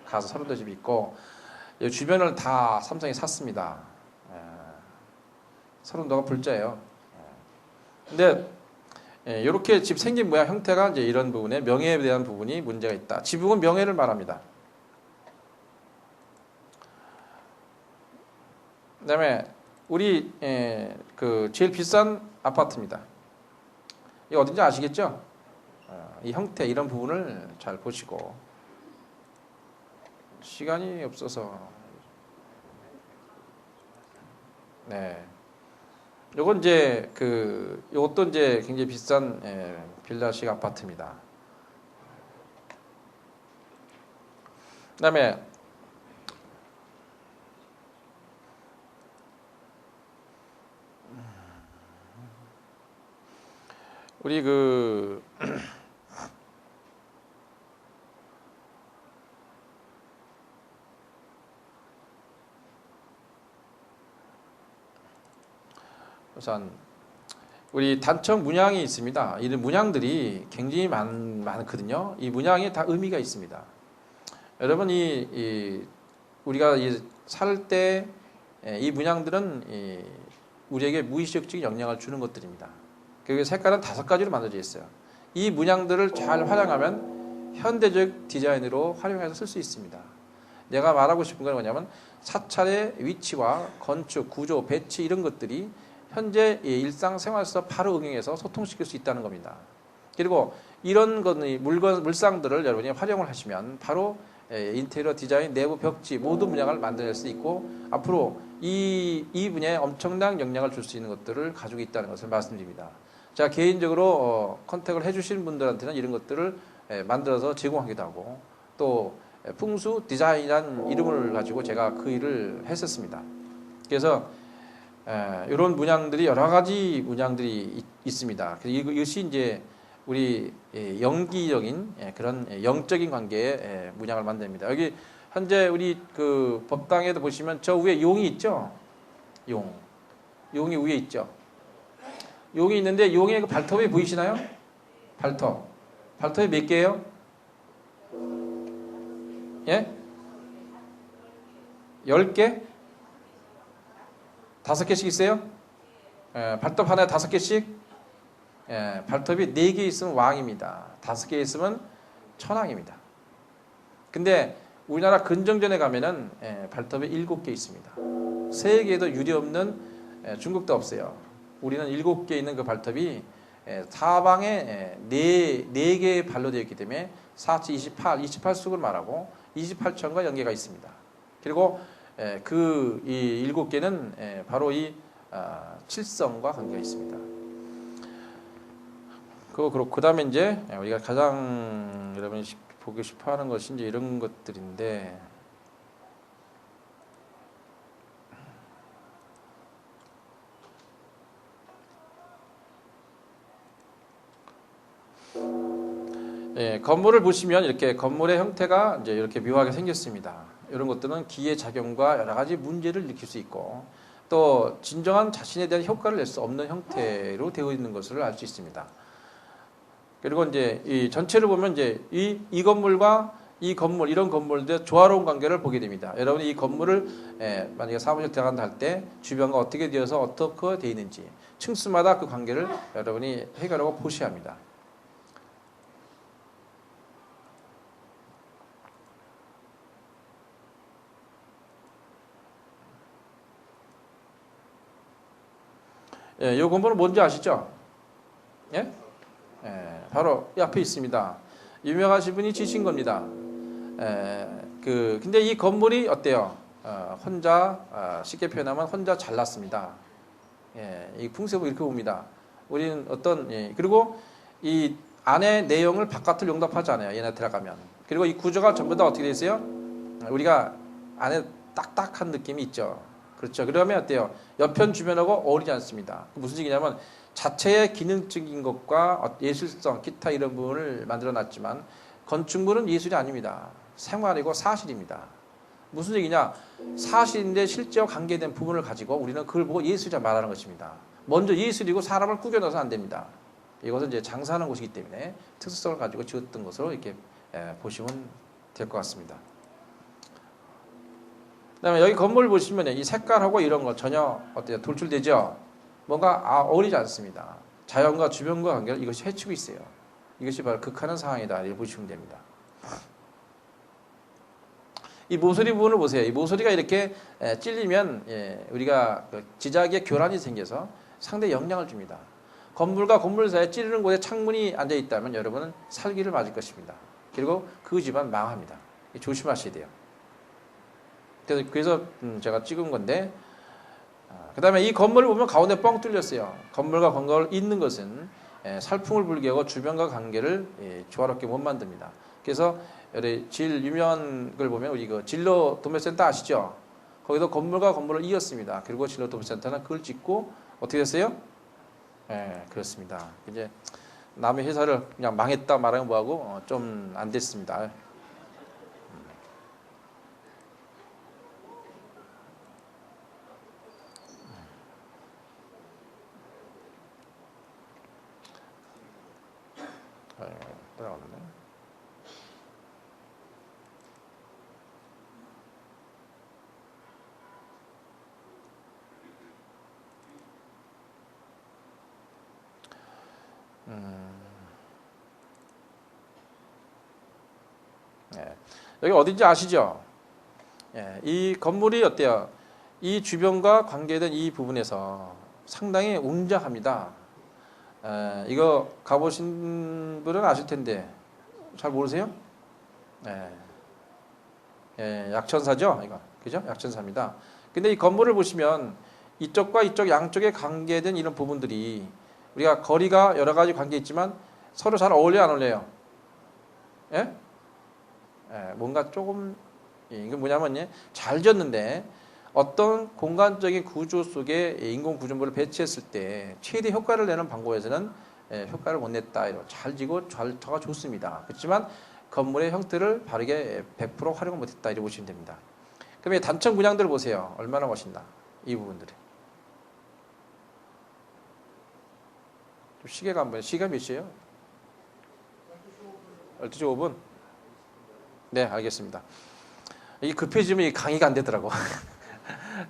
가서 서른도 집이 있고 이 주변을 다 삼성이 샀습니다. 서른도가 불자예요. 근데 이렇게 집 생긴 모양 형태가 이제 이런 부분에 명예에 대한 부분이 문제가 있다. 지붕은 명예를 말합니다. 그다음에 우리 그 제일 비싼 아파트입니다. 이 어딘지 아시겠죠? 이 형태 이런 부분을 잘 보시고 시간이 없어서 네. 요건 이제 요것도 이제 굉장히 비싼 빌라식 아파트입니다. 그다음에 우리 우선 우리 단청 문양이 있습니다. 이런 문양들이 굉장히 많거든요. 이 문양이 다 의미가 있습니다. 여러분 우리가 살 때 이 문양들은 우리에게 무의식적인 영향을 주는 것들입니다. 그 색깔은 5가지로 만들어져 있어요. 이 문양들을 잘 활용하면 현대적 디자인으로 활용해서 쓸 수 있습니다. 내가 말하고 싶은 건 뭐냐면 사찰의 위치와 건축, 구조, 배치 이런 것들이 현재 일상생활에서 바로 응용해서 소통시킬 수 있다는 겁니다. 그리고 이런 물상들을 여러분이 활용을 하시면 바로 인테리어 디자인, 내부 벽지 모든 문양을 만들어낼 수 있고 앞으로 이 분야에 엄청난 영향을 줄 수 있는 것들을 가지고 있다는 것을 말씀드립니다. 제가 개인적으로 컨택을 해주시는 분들한테는 이런 것들을 만들어서 제공하기도 하고 또 풍수 디자인이라는 이름을 가지고 제가 그 일을 했었습니다. 그래서 이런 문양들이 여러 가지 문양들이 있습니다. 이것이 이제 우리 영기적인 그런 영적인 관계의 문양을 만듭니다. 여기 현재 우리 그 법당에도 보시면 저 위에 용이 있죠. 용이 위에 있죠. 용이 있는데 용의 그 발톱이 보이시나요? 발톱이 몇 개예요? 예? 10개? 5개씩 있어요? 발톱 하나에 5개씩? 발톱이 4개 있으면 왕입니다. 5개 있으면 천왕입니다. 근데 우리나라 근정전에 가면은 발톱이 7개 있습니다. 세계에도 유례없는 중국도 없어요. 우리는 7개 있는 그 발톱이 사방에 4개의 발로 되어 있기 때문에 4치 28쑥을 말하고 28천과 연계가 있습니다. 그리고 이 7개는 바로 이 칠성과 관계가 있습니다. 그 다음에 이제 우리가 가장 여러분이 보고 싶어 하는 것이 이제 이런 것들인데 건물을 보시면 이렇게 건물의 형태가 이제 이렇게 묘하게 생겼습니다. 이런 것들은 기회작용과 여러 가지 문제를 일으킬 수 있고 또 진정한 자신에 대한 효과를 낼 수 없는 형태로 되어 있는 것을 알 수 있습니다. 그리고 이제 이 전체를 보면 이제 이 건물과 이 건물 이런 건물들의 조화로운 관계를 보게 됩니다. 여러분이 이 건물을 만약에 사무실 들어간다 할 때 주변과 어떻게 되어서 어떻게 되어 있는지 층수마다 그 관계를 여러분이 해결하고 보셔야 합니다. 이 건물은 뭔지 아시죠? 예? 바로 이 앞에 있습니다. 유명하신 분이 지신 겁니다. 근데 이 건물이 어때요? 혼자 쉽게 표현하면 혼자 잘났습니다. 이 풍습을 이렇게 봅니다. 우리는 그리고 이 안에 내용을 바깥으로 용납하지 않아요. 얘네 들어가면. 그리고 이 구조가 전부 다 어떻게 되어 있어요? 우리가 안에 딱딱한 느낌이 있죠. 그렇죠. 그러면 어때요? 옆편 주변하고 어울리지 않습니다. 무슨 얘기냐면 자체의 기능적인 것과 예술성, 기타 이런 부분을 만들어 놨지만 건축물은 예술이 아닙니다. 생활이고 사실입니다. 무슨 얘기냐? 사실인데 실제와 관계된 부분을 가지고 우리는 그걸 보고 예술이라 말하는 것입니다. 먼저 예술이고 사람을 꾸겨 넣어서 안 됩니다. 이것은 이제 장사하는 곳이기 때문에 특수성을 가지고 지었던 것으로 이렇게 보시면 될 것 같습니다. 그다음에 여기 건물 보시면 이 색깔하고 이런 거 전혀 어때요? 돌출되죠? 뭔가 어울리지 않습니다. 자연과 주변과 관계를 이것이 해치고 있어요. 이것이 바로 극하는 상황이다. 이렇게 보시면 됩니다. 이 모서리 부분을 보세요. 이 모서리가 이렇게 찔리면 우리가 지자기에 교란이 생겨서 상당히 영향을 줍니다. 건물과 건물 사이에 찌르는 곳에 창문이 앉아 있다면 여러분은 살기를 맞을 것입니다. 그리고 그 집안 망합니다. 조심하셔야 돼요. 그래서 제가 찍은 건데, 그 다음에 이 건물을 보면 가운데 뻥 뚫렸어요. 건물과 건물을 잇는 것은 살풍을 불게 하고 주변과 관계를 조화롭게 못 만듭니다. 그래서 질 유명한 걸 보면 우리 그 진로 도매센터 아시죠? 거기도 건물과 건물을 이었습니다. 그리고 진로 도매센터는 그걸 짓고 어떻게 됐어요? 그렇습니다. 이제 남의 회사를 그냥 망했다 말하면 뭐하고 좀 안 됐습니다. 따라왔네. 여기 어딘지 아시죠? 이 건물이 어때요? 이 주변과 관계된 이 부분에서 상당히 웅장합니다. 이거 가보신 분은 아실 텐데 잘 모르세요? 약천사죠? 이거 그죠? 약천사입니다. 근데 이 건물을 보시면 이쪽과 이쪽 양쪽에 관계된 이런 부분들이 우리가 거리가 여러 가지 관계 있지만 서로 잘 어울려요, 안 어울려요? 뭔가 조금 이게 뭐냐면 잘 지었는데 어떤 공간적인 구조 속에 인공 구조물을 배치했을 때 최대 효과를 내는 방법에서는 효과를 못 냈다. 이런 잘 지고 절차가 좋습니다. 그렇지만 건물의 형태를 바르게 100% 활용을 못했다. 이렇게 보시면 됩니다. 그럼 단층 분양들을 보세요. 얼마나 멋있나 이 부분들이. 시계가 한번 시간 몇 시에요? 12시 5분? 네, 알겠습니다. 이게 급해지면 강의가 안 되더라고.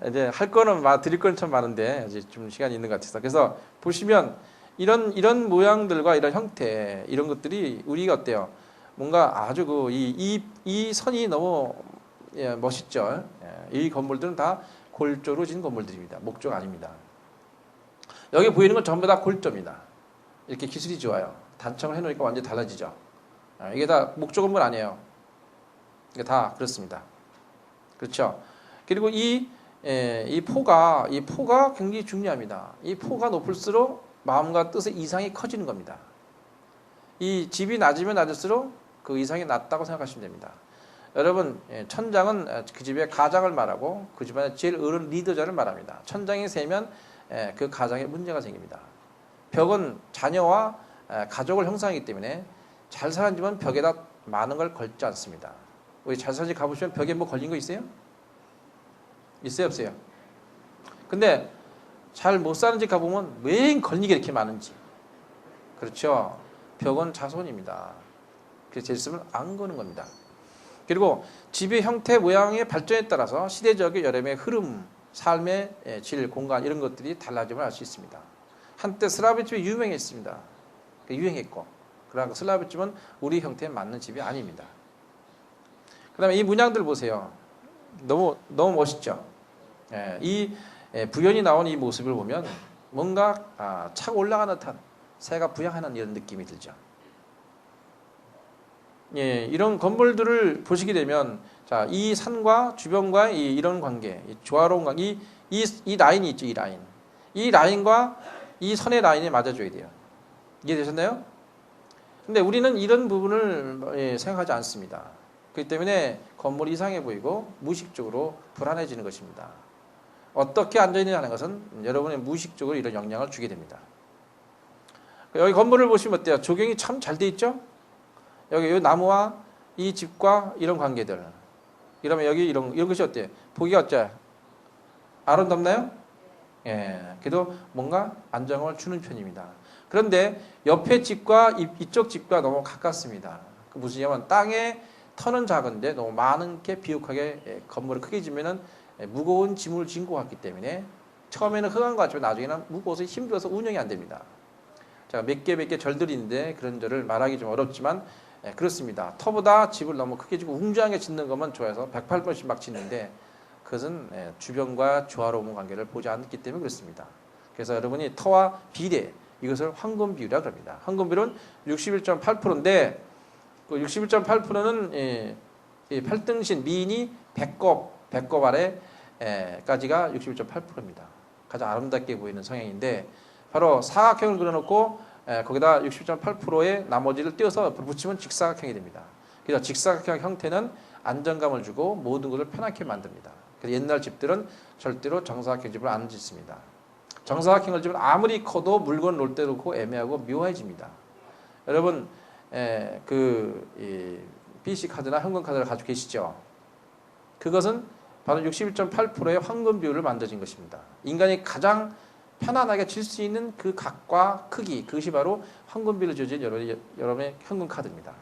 이제 할 거는 드릴 건 참 많은데 아직 좀 시간이 있는 것 같아서. 그래서 보시면 이런 모양들과 이런 형태 이런 것들이 우리가 어때요? 뭔가 아주 이 선이 너무 멋있죠. 이 건물들은 다 골조로 진 건물들입니다. 목조가 아닙니다. 여기 보이는 건 전부 다 골조입니다. 이렇게 기술이 좋아요. 단청을 해놓으니까 완전히 달라지죠. 이게 다 목조 건물 아니에요. 이게 다 그렇습니다. 그렇죠. 그리고 이 포가 굉장히 중요합니다. 이 포가 높을수록 마음과 뜻의 이상이 커지는 겁니다. 이 집이 낮으면 낮을수록 그 이상이 낮다고 생각하시면 됩니다. 여러분, 천장은 그 집의 가장을 말하고 그 집안의 제일 어른 리더자를 말합니다. 천장이 세면 그 가장에 문제가 생깁니다. 벽은 자녀와 가족을 형성하기 때문에 잘 사는 집은 벽에다 많은 걸 걸지 않습니다. 우리 잘 사는 집 가보시면 벽에 뭐 걸린 거 있어요? 있어요, 없어요? 근데 잘 못 사는 집 가보면 왜 걸린 게 이렇게 많은지. 그렇죠. 벽은 자손입니다. 그래서 제 있으면 안 거는 겁니다. 그리고 집의 형태, 모양의 발전에 따라서 시대적인 여름의 흐름, 삶의 질, 공간 이런 것들이 달라짐을 알 수 있습니다. 한때 슬라브 집이 유명했습니다. 유행했고, 그러나 슬라브 집은 우리 형태에 맞는 집이 아닙니다. 그 다음에 이 문양들 보세요. 너무 멋있죠? 이 부연이 나온 이 모습을 보면 뭔가 차고 올라가는 듯한 새가 부양하는 이런 느낌이 들죠. 이런 건물들을 보시게 되면 자, 이 산과 주변과의 이런 관계, 이 조화로운 관계, 이 라인이 있죠, 이 라인. 이 라인과 이 선의 라인이 맞아줘야 돼요. 이해되셨나요? 근데 우리는 이런 부분을 생각하지 않습니다. 그렇기 때문에 건물이 이상해 보이고 무의식적으로 불안해지는 것입니다. 어떻게 앉아있느냐는 것은 여러분의 무의식적으로 이런 영향을 주게 됩니다. 여기 건물을 보시면 어때요? 조경이 참 잘 돼 있죠? 여기 나무와 이 집과 이런 관계들. 이러면 여기 이런 것이 어때요? 보기가 어때요? 아름답나요? 그래도 뭔가 안정을 주는 편입니다. 그런데 옆에 집과 이쪽 집과 너무 가깝습니다. 그 무슨 얘기냐면 땅에 터는 작은데 너무 많은 게 비옥하게 건물을 크게 지면은 무거운 짐을 짓고 갔기 때문에 처음에는 흥한 것 같지만 나중에는 무거워서 힘들어서 운영이 안 됩니다. 자, 몇 개 절들이 있는데 그런 절을 말하기 좀 어렵지만 그렇습니다. 터보다 집을 너무 크게 짓고 웅장하게 짓는 것만 좋아해서 108번씩 막 짓는데 그것은 주변과 조화로운 관계를 보지 않기 때문에 그렇습니다. 그래서 여러분이 터와 비례 이것을 황금 비율이라고 합니다. 황금 비율은 61.8%인데 그 61.8%는 8등신 미인이 배꼽 아래까지가 61.8%입니다. 가장 아름답게 보이는 성향인데 바로 사각형을 그려놓고 거기다 60.8%의 나머지를 띄어서 옆으로 붙이면 직사각형이 됩니다. 그래서 직사각형 형태는 안정감을 주고 모든 것을 편하게 만듭니다. 그래서 옛날 집들은 절대로 정사각형 집을 안 짓습니다. 정사각형을 집은 아무리 커도 물건 놓을 때 놓고 애매하고 묘해집니다. 여러분 BC 카드나 현금 카드를 가지고 계시죠? 그것은 바로 61.8%의 황금 비율을 만들어진 것입니다. 인간이 가장 편안하게 칠 수 있는 그 각과 크기, 그것이 바로 황금 비율을 지어진 여러분의 현금 카드입니다.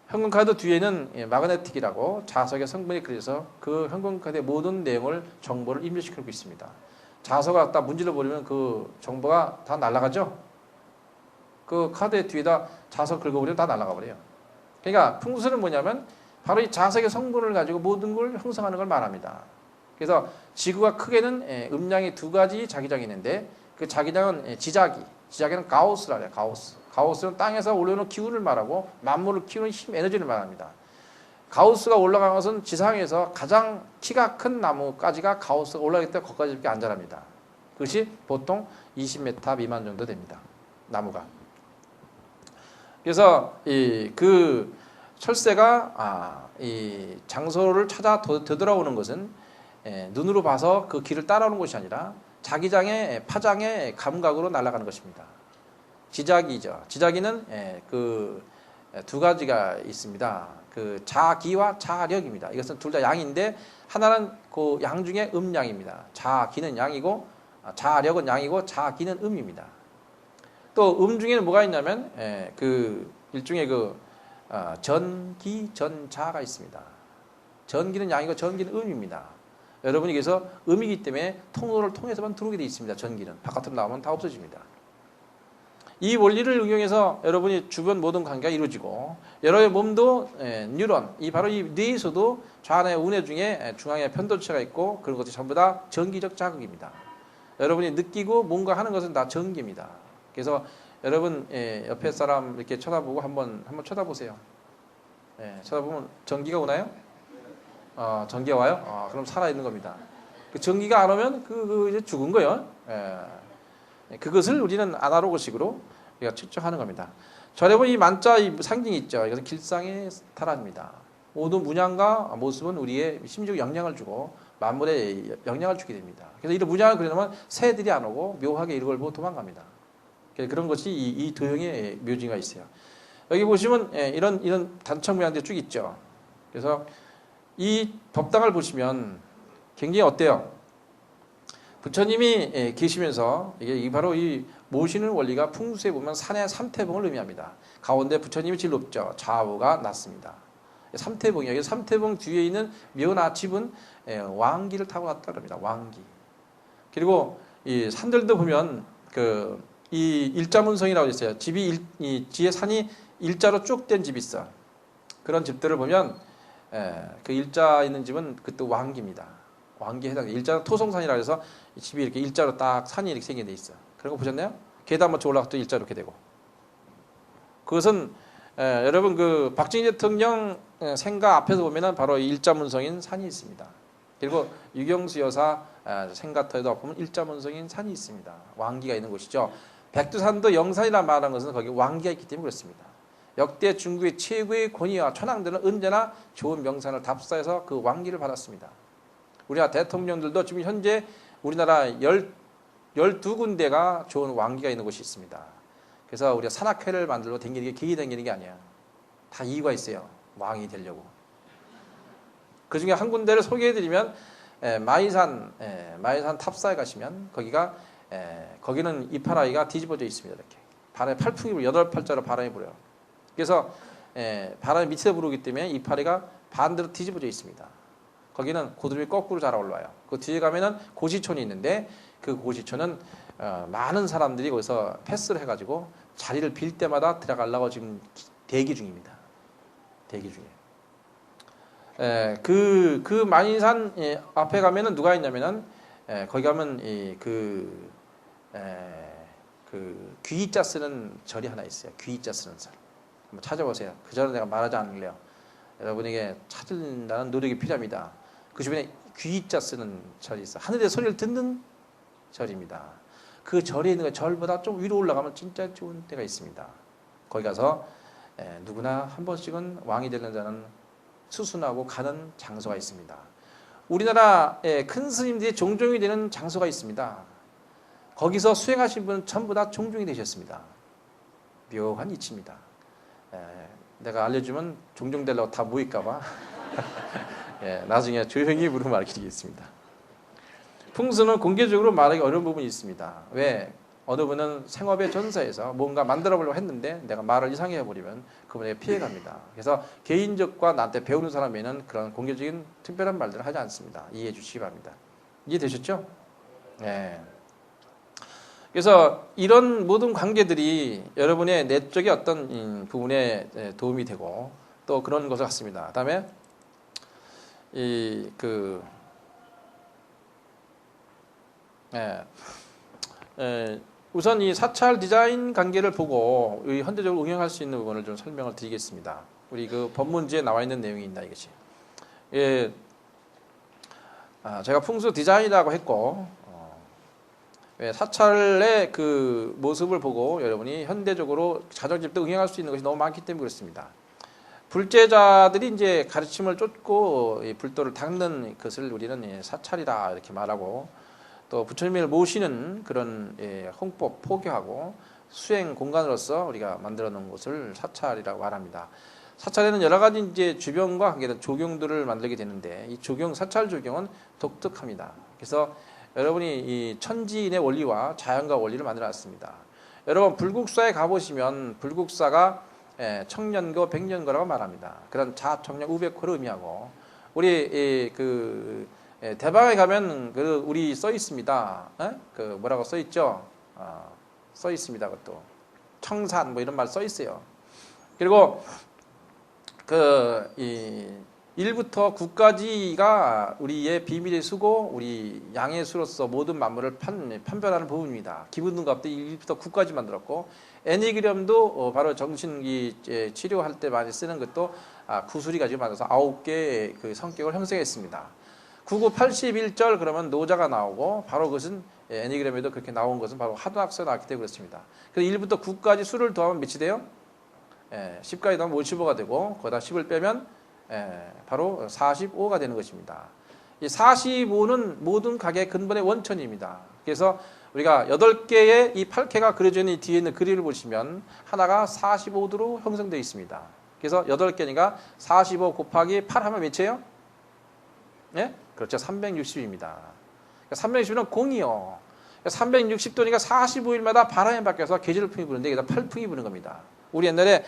현금 카드 뒤에는 마그네틱이라고 자석의 성분이 그려서 그 현금 카드의 모든 내용을 정보를 입력시키고 있습니다. 자석을 갖다 문질러 버리면 그 정보가 다 날아가죠? 그 카드의 뒤에다 자석 긁어버리면 다 날아가 버려요. 그러니까 풍수는 뭐냐면 바로 이 자석의 성분을 가지고 모든 걸 형성하는 걸 말합니다. 그래서 지구가 크게는 음양이 두 가지 자기장이 있는데 그 자기장은 지자기는 가우스라 해요. 가우스는 땅에서 올라오는 기운을 말하고 만물을 키우는 힘, 에너지를 말합니다. 가우스가 올라간 것은 지상에서 가장 키가 큰 나무까지가 가우스가 올라가기 때문에 거기까지 이렇게 안 자랍니다. 그것이 보통 20m 미만 정도 됩니다. 나무가. 그래서 그 철새가 이 장소를 찾아 되돌아오는 것은 눈으로 봐서 그 길을 따라오는 것이 아니라 자기장의 파장의 감각으로 날아가는 것입니다. 지자기죠. 지자기는 그 두 가지가 있습니다. 그 자기와 자력입니다. 이것은 둘 다 양인데 하나는 그 양 중에 음양입니다. 자기는 양이고 자력은 양이고 자기는 음입니다. 또 중에는 뭐가 있냐면 그 일종의 그 전기, 전자가 있습니다. 전기는 양이고 전기는 음입니다. 여러분이 그래서 음이기 때문에 통로를 통해서만 들어오게 되어 있습니다. 전기는 바깥으로 나오면 다 없어집니다. 이 원리를 응용해서 여러분이 주변 모든 관계가 이루어지고 여러분의 몸도 뉴런, 바로 이 뇌에서도 좌뇌 우뇌 중에 중앙에 편도체가 있고 그런 것이 전부 다 전기적 자극입니다. 여러분이 느끼고 뭔가 하는 것은 다 전기입니다. 그래서 여러분 옆에 사람 이렇게 쳐다보고 한번 쳐다보세요. 쳐다보면 전기가 오나요? 전기가 와요? 그럼 살아있는 겁니다. 그 전기가 안 오면 이제 죽은 거예요. 그것을 우리는 아날로그식으로 우리가 측정하는 겁니다. 자, 여러분 이 만자 이 상징이 있죠. 이것은 길상의 탈환입니다. 모든 문양과 모습은 우리의 심지어 영향을 주고 만물에 영향을 주게 됩니다. 그래서 이런 문양을 그려놓으면 새들이 안 오고 묘하게 이걸 보고 도망갑니다. 그런 것이 이 도형의 묘지가 있어요. 여기 보시면 이런 단청 모양들이 쭉 있죠. 그래서 이 법당을 보시면 굉장히 어때요? 부처님이 계시면서 이게 바로 이 모시는 원리가 풍수에 보면 산의 삼태봉을 의미합니다. 가운데 부처님이 제일 높죠. 좌우가 낮습니다. 삼태봉이에요. 여기 삼태봉 뒤에 있는 묘나 집은 왕기를 타고 났다 그럽니다. 왕기. 그리고 이 산들도 보면 이 일자문성이라고 있어요. 집이 뒤에 산이 일자로 쭉 된 집이 있어. 그런 집들을 보면 그 일자 있는 집은 그때 왕기입니다. 왕기에 해당돼요. 일자는 토성산이라 해서 집이 이렇게 일자로 딱 산이 이렇게 생긴 데 있어. 그런 거 보셨나요? 계단 맞춰 올라가도 일자 이렇게 되고. 그것은 여러분 그 박정희 대통령 생가 앞에서 보면은 바로 일자문성인 산이 있습니다. 그리고 유경수 여사 생가터에도 보면 일자문성인 산이 있습니다. 왕기가 있는 곳이죠. 백두산도 영산이라 말하는 것은 거기 왕기가 있기 때문에 그렇습니다. 역대 중국의 최고의 권위와 천황들은 언제나 좋은 명산을 답사해서 그 왕기를 받았습니다. 우리나라 대통령들도 지금 현재 우리나라 12군데가 좋은 왕기가 있는 곳이 있습니다. 그래서 우리가 산악회를 만들고 댕기는 게 기기 댕기는 게 아니야. 다 이유가 있어요. 왕이 되려고. 그 중에 한 군데를 소개해드리면 마이산 탑사에 가시면 거기는 이파라이가 뒤집어져 있습니다. 이렇게 바람에 팔풍이 불어요. 8팔자로 바람이 불어요. 그래서 바람이 밑에서 불기 때문에 이파리가 반대로 뒤집어져 있습니다. 거기는 고드름이 거꾸로 자라 올라와요. 그 뒤에 가면은 고시촌이 있는데 그 고시촌은 많은 사람들이 거기서 패스를 해가지고 자리를 빌 때마다 들어가려고 지금 대기 중입니다. 대기 중이에요. 그 만인산 앞에 가면은 누가 있냐면은 거기 가면 그 귀자 쓰는 절이 하나 있어요. 귀자 쓰는 절. 한번 찾아보세요. 그 절은 내가 말하지 않을래요. 여러분에게 찾는다는 노력이 필요합니다. 그 주변에 귀자 쓰는 절이 있어. 하늘의 소리를 듣는 절입니다. 그 절에 있는 거 절보다 좀 위로 올라가면 진짜 좋은 데가 있습니다. 거기 가서 누구나 한 번씩은 왕이 되는 자는 수순하고 가는 장소가 있습니다. 우리나라의 큰 스님들이 종종이 되는 장소가 있습니다. 거기서 수행하신 분은 전부 다 종종이 되셨습니다. 묘한 이치입니다. 내가 알려주면 종종 되려고 다 모일까봐 나중에 조용히 물으면 알려드리겠습니다. 풍수는 공개적으로 말하기 어려운 부분이 있습니다. 왜? 어느 분은 생업의 전사에서 뭔가 만들어 보려고 했는데 내가 말을 이상하게 해버리면 그분에게 피해갑니다. 그래서 개인적과 나한테 배우는 사람에는 그런 공개적인 특별한 말들을 하지 않습니다. 이해해 주시기 바랍니다. 이해되셨죠? 네. 그래서 이런 모든 관계들이 여러분의 내적인 어떤 부분에 도움이 되고 또 그런 것을 같습니다. 그 다음에 우선 이 사찰 디자인 관계를 보고 현대적으로 응용할 수 있는 부분을 좀 설명을 드리겠습니다. 우리 그 법문지에 나와 있는 내용이 있다 이것이. 제가 풍수 디자인이라고 했고 사찰의 그 모습을 보고 여러분이 현대적으로 자정집도 응용할 수 있는 것이 너무 많기 때문에 그렇습니다. 불제자들이 이제 가르침을 쫓고 불도를 닦는 것을 우리는 사찰이라 이렇게 말하고 또 부처님을 모시는 그런 홍법 포교하고 수행 공간으로서 우리가 만들어 놓은 곳을 사찰이라고 말합니다. 사찰에는 여러 가지 이제 주변과 관계된 조경들을 만들게 되는데 이 조경, 사찰 조경은 독특합니다. 그래서 여러분이 이 천지인의 원리와 자연과 원리를 만들어 놨습니다. 여러분 불국사에 가보시면 불국사가 청년거, 백년거라고 말합니다. 그런 자청년 우백호를 의미하고 우리 대방에 가면 우리 써 있습니다. 그 뭐라고 써 있죠? 써 있습니다. 그것도 청산 뭐 이런 말 써 있어요. 그리고 1부터 9까지가 우리의 비밀의 수고, 우리 양의 수로서 모든 만물을 판별하는 부분입니다. 기분등갑도 1부터 9까지 만들었고, 애니그램도 바로 정신기 치료할 때 많이 쓰는 것도 구술이 가지고 만들어서 9개의 그 성격을 형성했습니다. 99, 81절 그러면 노자가 나오고, 바로 그것은 애니그램에도 그렇게 나온 것은 바로 하도학서에 나왔기 때문에 그렇습니다. 그래서 1부터 9까지 수를 더하면 몇이 돼요? 10까지 더하면 55가 되고, 거기다 10을 빼면 바로 45가 되는 것입니다. 이 45는 모든 각의 근본의 원천입니다. 그래서 우리가 8개의 이 8개가 그려져 있는 뒤에 있는 그림을 보시면 하나가 45도로 형성되어 있습니다. 그래서 8개니까 45 곱하기 8 하면 몇이에요? 네? 그렇죠. 360입니다. 360은 공이요. 360도니까 45일마다 바람이 바뀌어서 계절풍이 부는데 여기다 팔풍이 부는 겁니다. 우리 옛날에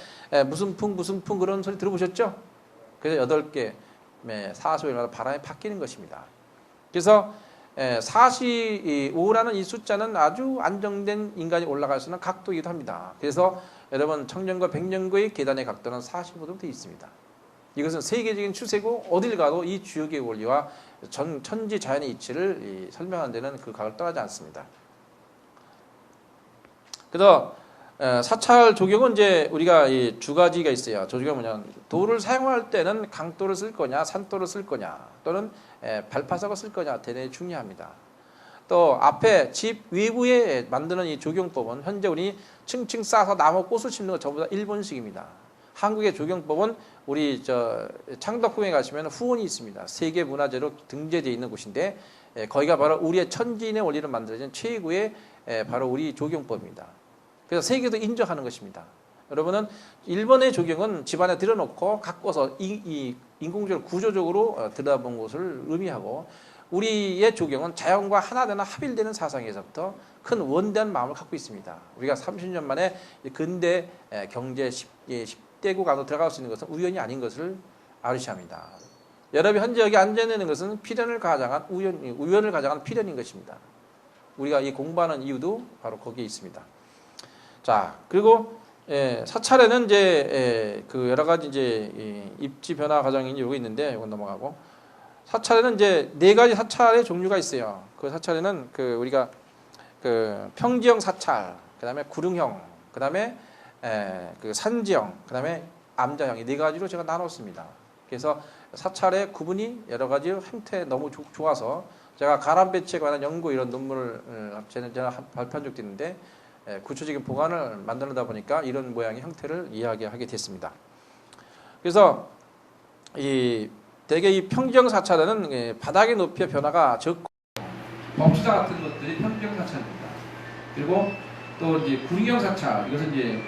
무슨 풍 그런 소리 들어보셨죠? 그래서 8개 45일마다 바람이 바뀌는 것입니다. 그래서 45라는 이 숫자는 아주 안정된 인간이 올라갈 수 있는 각도이기도 합니다. 그래서 여러분 청년과 백년거의 계단의 각도는 45도로 되어 있습니다. 이것은 세계적인 추세고 어딜 가도 이 주역의 원리와 천지 자연의 이치를 설명하는 데는 그 각을 떠나지 않습니다. 그래서 사찰 조경은 이제 우리가 이 두 가지가 있어요. 조경은 뭐냐? 돌을 사용할 때는 강돌을 쓸 거냐, 산돌을 쓸 거냐, 또는 발파석을 쓸 거냐, 대단히 중요합니다. 또 앞에 집 외부에 만드는 이 조경법은 현재 우리 층층 쌓아서 나무 꽃을 심는 것 전부 다 일본식입니다. 한국의 조경법은 우리 창덕궁에 가시면 후원이 있습니다. 세계 문화재로 등재되어 있는 곳인데 거기가 바로 우리의 천지인의 원리를 만들어진 최고의 바로 우리 조경법입니다. 그래서 세계도 인정하는 것입니다. 여러분은 일본의 조경은 집안에 들여놓고 가꿔서 인공적으로 구조적으로 들여다본 것을 의미하고 우리의 조경은 자연과 하나 되는 합일되는 사상에서부터 큰 원대한 마음을 갖고 있습니다. 우리가 30년 만에 근대 경제 10대국 안으로 들어갈 수 있는 것은 우연이 아닌 것을 아시합니다. 여러분이 현재 여기 앉아 있는 것은 필연을 가장한 우연을 가장한 필연인 것입니다. 우리가 이 공부하는 이유도 바로 거기에 있습니다. 자, 그리고 사찰에는 이제 그 여러 가지 이제 입지 변화 과정이 이거 있는데 이건 넘어가고, 사찰에는 이제 네 가지 사찰의 종류가 있어요. 그 사찰에는 그 우리가 그 평지형 사찰, 그다음에 구릉형, 그다음에 그 산지형, 그다음에 암자형, 이 네 가지로 제가 나눴습니다. 그래서 사찰의 구분이 여러 가지 형태 너무 좋아서 제가 가람 배치에 관한 연구 이런 논문을 제가 발표한 적도 있는데 구체적인 보관을 만들다 보니까 이런 모양의 형태를 이야기하게 됐습니다. 그래서 이 대개 이 평지형 사찰에는 바닥의 높이의 변화가 적고 범수자 같은 것들이 평지형 사찰입니다. 그리고 또 이제 구릉형 사찰, 이것은 이제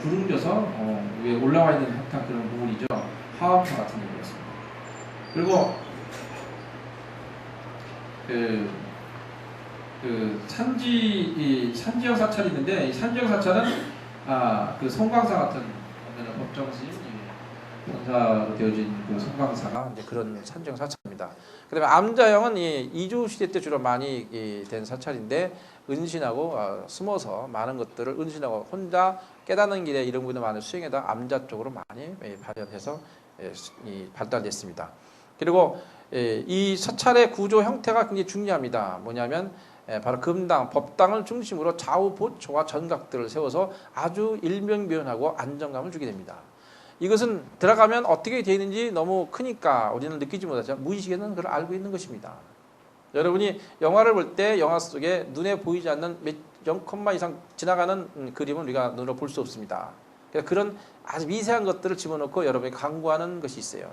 구름져서 위에 올라와 있는 듯한 그런 부분이죠. 화합차 같은 경우였습니다. 그리고 산지형 사찰이 있는데, 이 산지형 사찰은 그 송광사 같은 법정 스님 본사로 되어진 그 송광사가 이제 그런 산지형 사찰입니다. 그다음에 암자형은 이주 시대 때 주로 많이 된 사찰인데, 은신하고 숨어서 많은 것들을 은신하고 혼자 깨닫는 길에 이런 부분을 많이 수행에다 암자 쪽으로 많이 발현해서 발달됐습니다. 그리고 이 사찰의 구조 형태가 굉장히 중요합니다. 뭐냐면 바로 금당, 법당을 중심으로 좌우 보초와 전각들을 세워서 아주 일명묘연하고 안정감을 주게 됩니다. 이것은 들어가면 어떻게 되어 있는지 너무 크니까 우리는 느끼지 못하지만 무의식에는 그걸 알고 있는 것입니다. 여러분이 영화를 볼 때 영화 속에 눈에 보이지 않는 몇 0콤마 이상 지나가는 그림은 우리가 눈으로 볼 수 없습니다. 그런 아주 미세한 것들을 집어넣고 여러분이 강구하는 것이 있어요.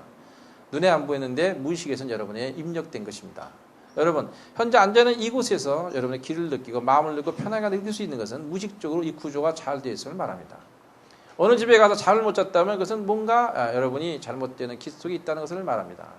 눈에 안 보이는데 무의식에서는 여러분의 입력된 것입니다. 여러분, 현재 앉아있는 이곳에서 여러분의 길을 느끼고 마음을 느끼고 편하게 느낄 수 있는 것은 무의식적으로 이 구조가 잘 되어 있음을 말합니다. 어느 집에 가서 잠을 못 잤다면 그것은 뭔가 여러분이 잘못되는 기 속에 있다는 것을 말합니다.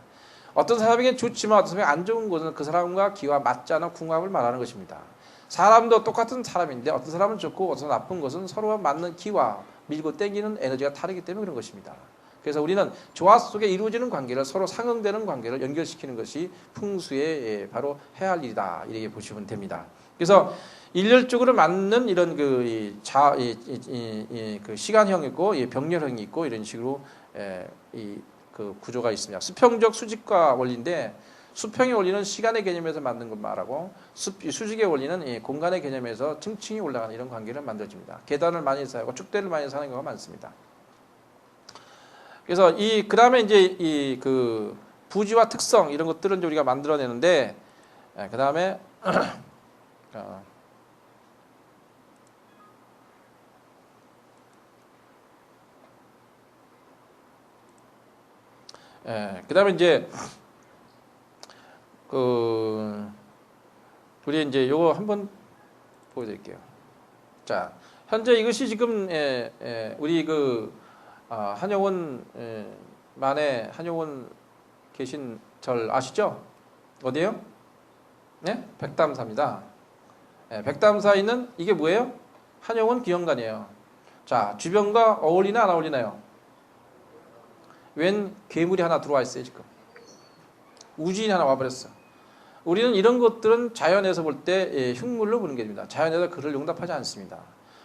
어떤 사람에게 좋지만 어떤 사람에게 안 좋은 것은 그 사람과 기와 맞지 않은 궁합을 말하는 것입니다. 사람도 똑같은 사람인데 어떤 사람은 좋고 어떤 사람은 나쁜 것은 서로와 맞는 기와 밀고 땡기는 에너지가 다르기 때문에 그런 것입니다. 그래서 우리는 조화 속에 이루어지는 관계를, 서로 상응되는 관계를 연결시키는 것이 풍수의 바로 해야 할 일이다, 이렇게 보시면 됩니다. 그래서 일렬적으로 맞는 이런 그 시간형이 있고 병렬형이 있고 이런 식으로 그 구조가 있습니다. 수평적 수직과 원리인데, 수평의 원리는 시간의 개념에서 만든 것 말하고 수직의 원리는 공간의 개념에서 층층이 올라가는 이런 관계를 만들어집니다. 계단을 많이 쌓고 축대를 많이 사는 경우가 많습니다. 그래서 그 다음에 이제 그 부지와 특성 이런 것들은 우리가 만들어내는데, 그 다음에 그 다음에 이제 우리 이제 요거 한번 보여드릴게요. 자, 현재 이것이 지금 우리 한용운 만에 한용운 계신 절 아시죠? 어디에요? 네? 백담사입니다. 백담사에 있는 이게 뭐예요? 한용운 기념관이에요. 자, 주변과 어울리나 안 어울리나요? 웬 괴물이 하나 들어와 있어요. 지금 우주인이 하나 와버렸어. 우리는 이런 것들은 자연에서 볼 때 흉물로 보는 게 됩니다. 자연에서 그를 용납하지 않습니다.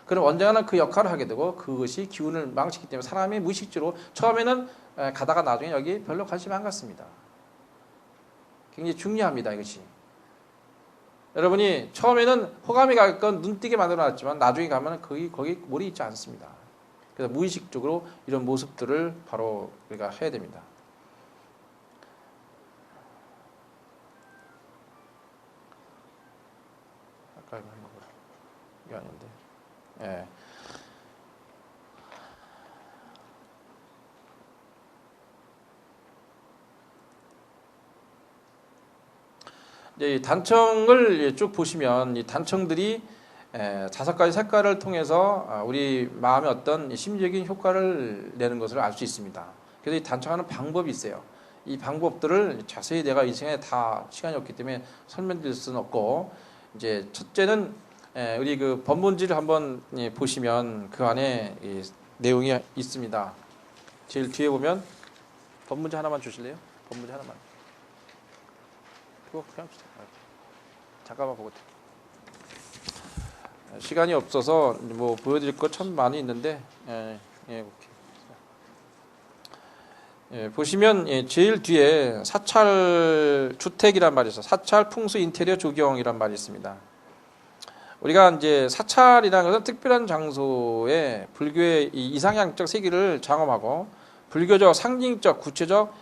그럼 언젠가는 그 역할을 하게 되고 그것이 기운을 망치기 때문에 사람이 무의식적으로 처음에는 가다가 나중에 여기 별로 관심 안 갖습니다. 굉장히 중요합니다. 이것이. 여러분이 처음에는 호감이 가건 눈뜨게 만들어놨지만 나중에 가면 거기 몰이 있지 않습니다. 그래서 무의식적으로 이런 모습들을 바로 우리가 해야 됩니다. 아까 이거 아닌데. 예. 이제 이 단청을 쭉 보시면 이 단청들이 5가지 색깔을 통해서 우리 마음의 어떤 심리적인 효과를 내는 것을 알 수 있습니다. 그래서 이 단청하는 방법이 있어요. 이 방법들을 자세히 내가 이 시간에 다 시간이 없기 때문에 설명드릴 수는 없고, 이제 첫째는 우리 그 법문지를 한번 보시면 그 안에 이 내용이 있습니다. 제일 뒤에 보면 법문지 하나만 주실래요? 건문지 하나만. 그거 그냥 잠깐만 보고. 시간이 없어서 뭐 보여드릴 거 참 많이 있는데, 오케이. 보시면 제일 뒤에 사찰 주택이란 말이 있어요. 사찰 풍수 인테리어 조경이란 말이 있습니다. 우리가 이제 사찰이라는 것은 특별한 장소에 불교의 이상향적 세계를 장엄하고 불교적 상징적 구체적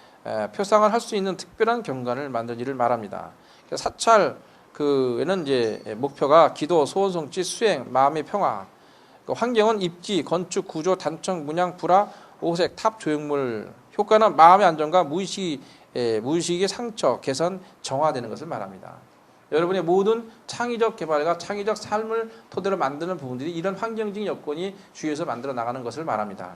표상을 할 수 있는 특별한 경관을 만든 일을 말합니다. 사찰 그에는 이제 목표가 기도, 소원 성취, 수행, 마음의 평화. 환경은 입지, 건축, 구조, 단청, 문양, 불화, 오색, 탑, 조형물. 효과는 마음의 안정과 무의식의 상처, 개선, 정화되는 것을 말합니다. 여러분의 모든 창의적 개발과 창의적 삶을 토대로 만드는 부분들이 이런 환경적 여건이 주위에서 만들어 나가는 것을 말합니다.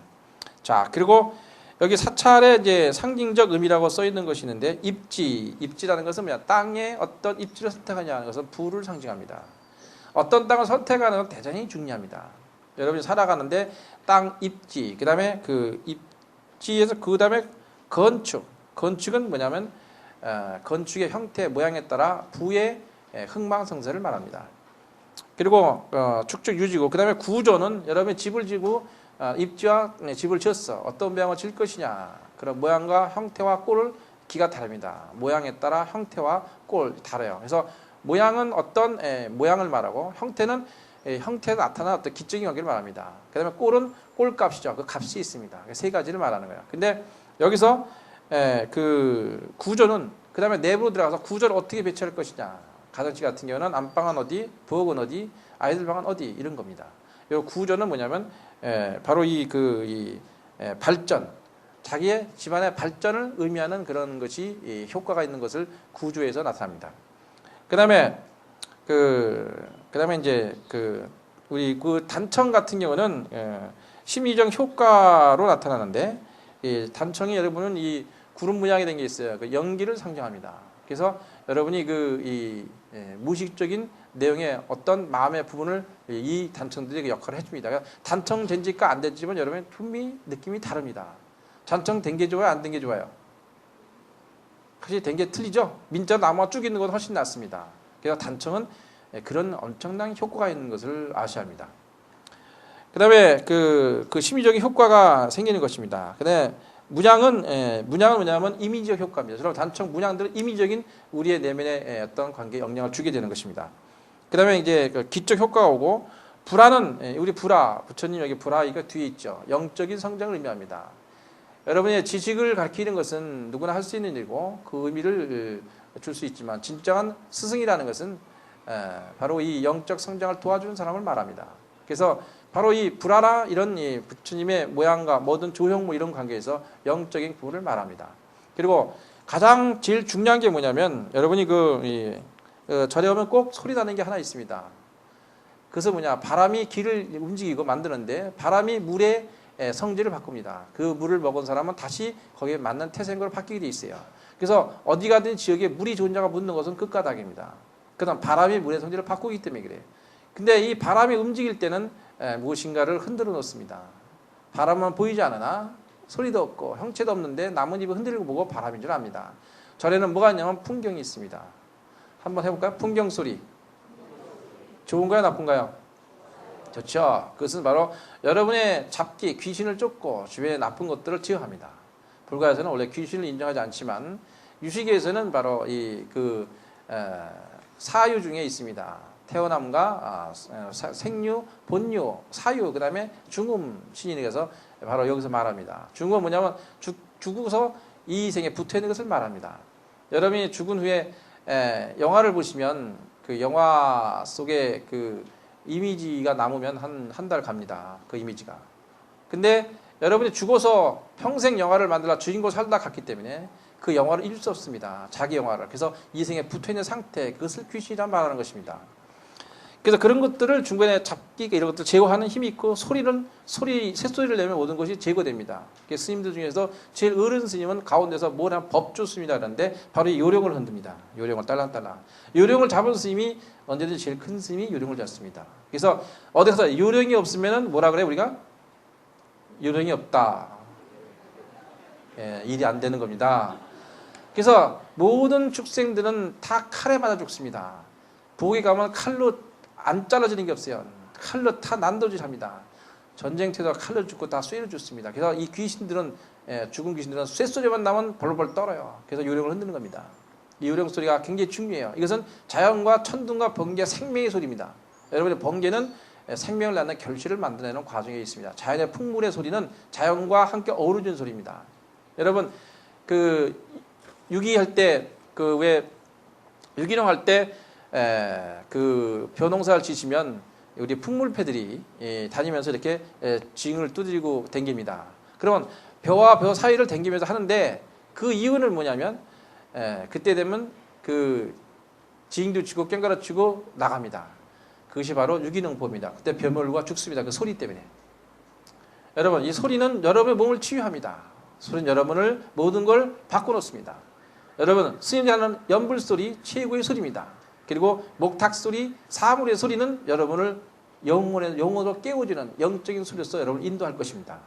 자, 그리고 여기 사찰의 이제 상징적 의미라고 써 있는 것이 있는데 입지라는 것은 뭐냐? 땅에 어떤 입지를 선택하냐는 것은 부를 상징합니다. 어떤 땅을 선택하는 건 대단히 중요합니다. 여러분이 살아가는데 땅 입지, 그다음에 그 입지에서 그다음에 건축은 뭐냐면 건축의 형태, 모양에 따라 부의 흥망성쇠를 말합니다. 그리고 축적 유지고, 그 다음에 구조는 여러분이 집을 지고 입지와 집을 지었어. 어떤 모양을 지을 것이냐. 그런 모양과 형태와 꼴을 기가 다릅니다. 모양에 따라 형태와 꼴 달라요. 그래서 모양은 어떤 모양을 말하고 형태는 형태에 나타나는 어떤 기적인 관계를 말합니다. 그 다음에 꼴은 꼴값이죠. 그 값이 있습니다. 세 가지를 말하는 거예요. 근데 여기서 그 구조는 그 다음에 내부로 들어가서 구조를 어떻게 배치할 것이냐. 가정집 같은 경우는 안방은 어디, 부엌은 어디, 아이들 방은 어디 이런 겁니다. 이 구조는 뭐냐면 바로 이 발전, 자기의 집안의 발전을 의미하는 그런 것이 효과가 있는 것을 구조에서 나타납니다. 그다음에 이제 우리 그 단청 같은 경우는 심리적 효과로 나타나는데, 이 단청이 여러분은 이 구름 모양이 된 게 있어요. 그 연기를 상징합니다. 그래서 여러분이 무의식적인 내용의 어떤 마음의 부분을 이 단청들이 역할을 해줍니다. 그러니까 단청 된 집과 안 된 집은 여러분 분명히 느낌이 다릅니다. 단청 된 게 좋아요? 안 된 게 좋아요? 확실히 된 게 틀리죠? 민자 나무가 쭉 있는 것은 훨씬 낫습니다. 그래서 단청은 그런 엄청난 효과가 있는 것을 아셔야 합니다. 그 다음에 그 심리적인 효과가 생기는 것입니다. 근데 문양은 뭐냐면 이미지적 효과입니다. 여러분 단청 문양들은 이미적인 우리의 내면의 어떤 관계에 영향을 주게 되는 것입니다. 그 다음에 이제 그 기적 효과가 오고, 불화는 우리 부처님 여기 불화 이거 뒤에 있죠. 영적인 성장을 의미합니다. 여러분의 지식을 가르치는 것은 누구나 할 수 있는 일이고 그 의미를 줄 수 있지만, 진정한 스승이라는 것은 바로 이 영적 성장을 도와주는 사람을 말합니다. 그래서 바로 이 불화라 이런 이 부처님의 모양과 모든 조형물 이런 관계에서 영적인 부분을 말합니다. 그리고 가장 제일 중요한 게 뭐냐면, 여러분이 절에 오면 꼭 소리 나는 게 하나 있습니다. 그래서 뭐냐, 바람이 길을 움직이고 만드는데 바람이 물의 성질을 바꿉니다. 그 물을 먹은 사람은 다시 거기에 맞는 태생으로 바뀌게 돼 있어요. 그래서 어디 가든 지역에 물이 좋은 자가 묻는 것은 끝가닥입니다. 그다음 바람이 물의 성질을 바꾸기 때문에 그래요. 근데 이 바람이 움직일 때는 무엇인가를 흔들어 놓습니다. 바람은 보이지 않으나 소리도 없고 형체도 없는데 나뭇잎을 흔들고 보고 바람인 줄 압니다. 절에는 뭐가 있냐면 풍경이 있습니다. 한번 해볼까요? 풍경 소리. 좋은가요? 나쁜가요? 좋죠. 그것은 바로 여러분의 잡기, 귀신을 쫓고 주변의 나쁜 것들을 제어합니다. 불가에서는 원래 귀신을 인정하지 않지만 유식에서는 바로 사유 중에 있습니다. 태어남과 생유, 본유, 사유, 그 다음에 중음 신인에게서 바로 여기서 말합니다. 중음은 뭐냐면 죽어서 이 생에 붙어있는 것을 말합니다. 여러분이 죽은 후에 영화를 보시면 그 영화 속에 그 이미지가 남으면 한 달 갑니다. 그 이미지가. 근데 여러분이 죽어서 평생 영화를 만들라 주인공 살다 갔기 때문에 그 영화를 잊을 수 없습니다. 자기 영화를. 그래서 이 생에 붙어있는 상태, 그것을 귀신이라 말하는 것입니다. 그래서 그런 것들을 중간에 잡기 이런 것들 제어하는 힘이 있고, 새소리를 내면 모든 것이 제거됩니다. 스님들 중에서 제일 어른 스님은 가운데서 뭘 하면 법주스님이라 하는데 바로 이 요령을 흔듭니다. 요령을 딸랑딸랑. 요령을 잡은 스님이 언제든지 제일 큰 스님이 요령을 잡습니다. 그래서 어디 가서 요령이 없으면은 뭐라 그래 우리가? 요령이 없다. 일이 안 되는 겁니다. 그래서 모든 축생들은 다 칼에 맞아 죽습니다. 부엌에 가면 칼로 안 잘라지는 게 없어요. 칼로 다 난도질합니다. 전쟁터에서 칼로 죽고 다 쇠로 죽습니다. 그래서 이 귀신들은 죽은 귀신들은 쇠소리만 나면 벌벌 떨어요. 그래서 요령을 흔드는 겁니다. 이 요령 소리가 굉장히 중요해요. 이것은 자연과 천둥과 번개 생명의 소리입니다. 여러분의 번개는 생명을 낳는 결실을 만들어내는 과정에 있습니다. 자연의 풍물의 소리는 자연과 함께 어우러지는 소리입니다. 여러분 그 유기할 때 그 왜 유기농 할 때 그 벼농사를 지시면 우리 풍물패들이 다니면서 이렇게 징을 두드리고 댕깁니다. 그러면 벼와 벼 사이를 댕기면서 하는데 그 이유는 뭐냐면 그때 되면 그 징도 치고 꽹가루 치고 나갑니다. 그것이 바로 유기농법입니다. 그때 벼멸과 죽습니다. 그 소리 때문에. 여러분 이 소리는 여러분의 몸을 치유합니다. 소리는 여러분을 모든 걸 바꿔놓습니다. 여러분 스님이 하는 연불소리 최고의 소리입니다. 그리고 목탁소리, 사물의 소리는 여러분을 영혼으로 깨워주는 영적인 소리로서 여러분을 인도할 것입니다.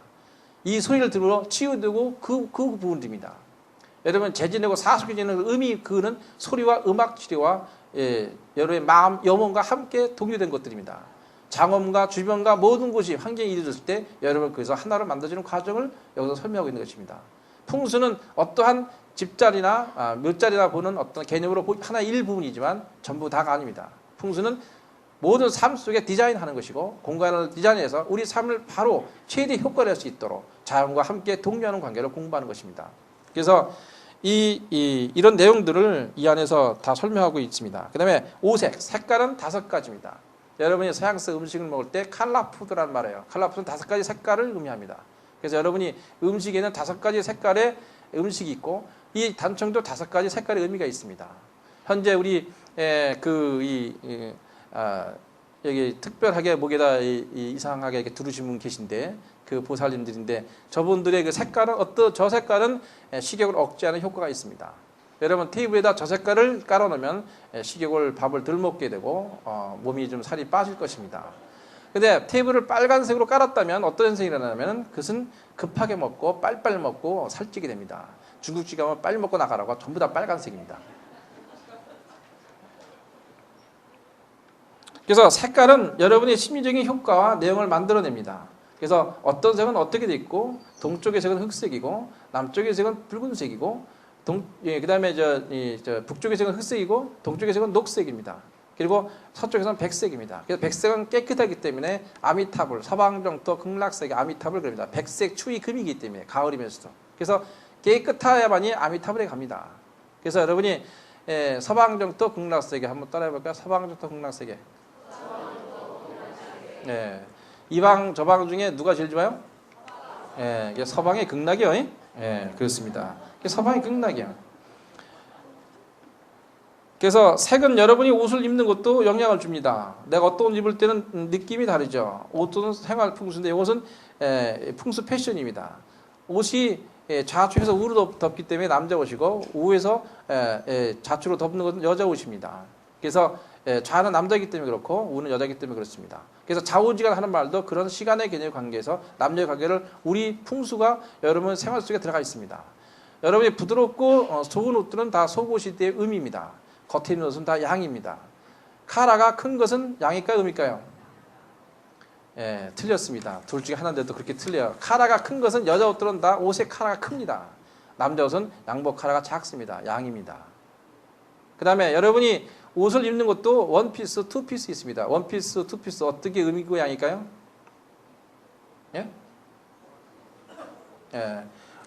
이 소리를 들으러 치유되고 그 부분입니다. 여러분 재지내고 사숙이 지는 의미 그는 소리와 음악 치료와 여러분의 마음, 영혼과 함께 동요된 것들입니다. 장엄과 주변과 모든 곳이 환경이 이루어졌을 때 여러분 거기서 하나로 만들어지는 과정을 여기서 설명하고 있는 것입니다. 풍수는 어떠한 집자리나 몇 자리나 보는 어떤 개념으로 하나의 일부분이지만 전부 다가 아닙니다. 풍수는 모든 삶 속에 디자인하는 것이고 공간을 디자인해서 우리 삶을 바로 최대 효과를 낼 수 있도록 자연과 함께 동료하는 관계를 공부하는 것입니다. 그래서 이런 내용들을 이 안에서 다 설명하고 있습니다. 그 다음에 오색, 색깔은 5가지입니다. 여러분이 서양식 음식을 먹을 때 컬러푸드란 말이에요. 컬러푸드는 5가지 색깔을 의미합니다. 그래서 여러분이 음식에는 5가지 색깔의 음식이 있고 이 단청도 5가지 색깔의 의미가 있습니다. 현재 우리 여기 특별하게 목에다 이상하게 이렇게 두르신 분 계신데 그 보살님들인데 저분들의 그 색깔은 저 색깔은 식욕을 억제하는 효과가 있습니다. 여러분 테이블에다 저 색깔을 깔아놓으면 식욕을 밥을 덜 먹게 되고 몸이 좀 살이 빠질 것입니다. 근데 테이블을 빨간색으로 깔았다면 어떤 현상이 일어나냐면 그것은 급하게 먹고 빨빨 먹고 살찌게 됩니다. 중국집 가면 빨리 먹고 나가라고 전부 다 빨간색입니다. 그래서 색깔은 여러분의 심리적인 효과와 내용을 만들어냅니다. 그래서 어떤 색은 어떻게 돼 있고 동쪽의 색은 흑색이고 남쪽의 색은 붉은색이고 그 다음에 북쪽의 색은 흑색이고 동쪽의 색은 녹색입니다. 그리고 서쪽에서는 백색입니다. 그래서 백색은 깨끗하기 때문에 아미타불, 서방정토 극락색의 아미타불 그럽니다. 백색 추위 금이기 때문에 가을이면서도. 그래서 깨끗해야만이 아미타불에 갑니다. 그래서 여러분이 서방정토 극락색에 한번 따라해볼까요? 서방정토 극락색에. 이방 저방 중에 누가 제일 좋아요? 서방의 극락이요. 그렇습니다. 서방의 극락이야. 그래서 색은 여러분이 옷을 입는 것도 영향을 줍니다. 내가 어떤 옷을 입을 때는 느낌이 다르죠. 옷은 생활 풍수인데 이것은 풍수 패션입니다. 옷이 좌측에서 우로 덮기 때문에 남자 옷이고 우에서 좌측으로 덮는 것은 여자 옷입니다. 그래서 좌는 남자이기 때문에 그렇고 우는 여자이기 때문에 그렇습니다. 그래서 좌우지간 하는 말도 그런 시간의 개념 관계에서 남녀의 관계를 우리 풍수가 여러분 생활 속에 들어가 있습니다. 여러분이 부드럽고 좋은 옷들은 다 속옷이 때 음입니다. 겉에 있는 옷은 다 양입니다. 카라가 큰 것은 양일까요? 음일까요? 틀렸습니다. 둘 중에 하나인데도 그렇게 틀려요. 카라가 큰 것은 여자 옷들은 다 옷의 카라가 큽니다. 남자 옷은 양복 카라가 작습니다. 양입니다. 그 다음에 여러분이 옷을 입는 것도 원피스, 투피스 있습니다. 원피스, 투피스 어떻게 음이고 양일까요?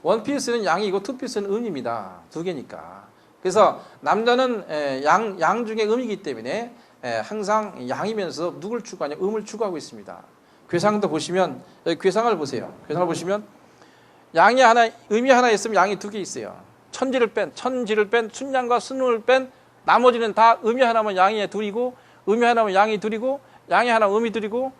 원피스는 양이고 투피스는 음입니다. 두 개니까. 그래서 남자는 양 중에 음이기 때문에 항상 양이면서 누굴 추구하냐? 음을 추구하고 있습니다. 괴상도 보시면 여기 괴상을 보세요. 괴상을 보시면 양이 하나, 음이 하나 있으면 양이 2개 있어요. 천지를 뺀 순양과 순음을 뺀 나머지는 다 음이 하나면 양이 2이고 음이 하나면 양이 2이고 양이 하나 음이 2이고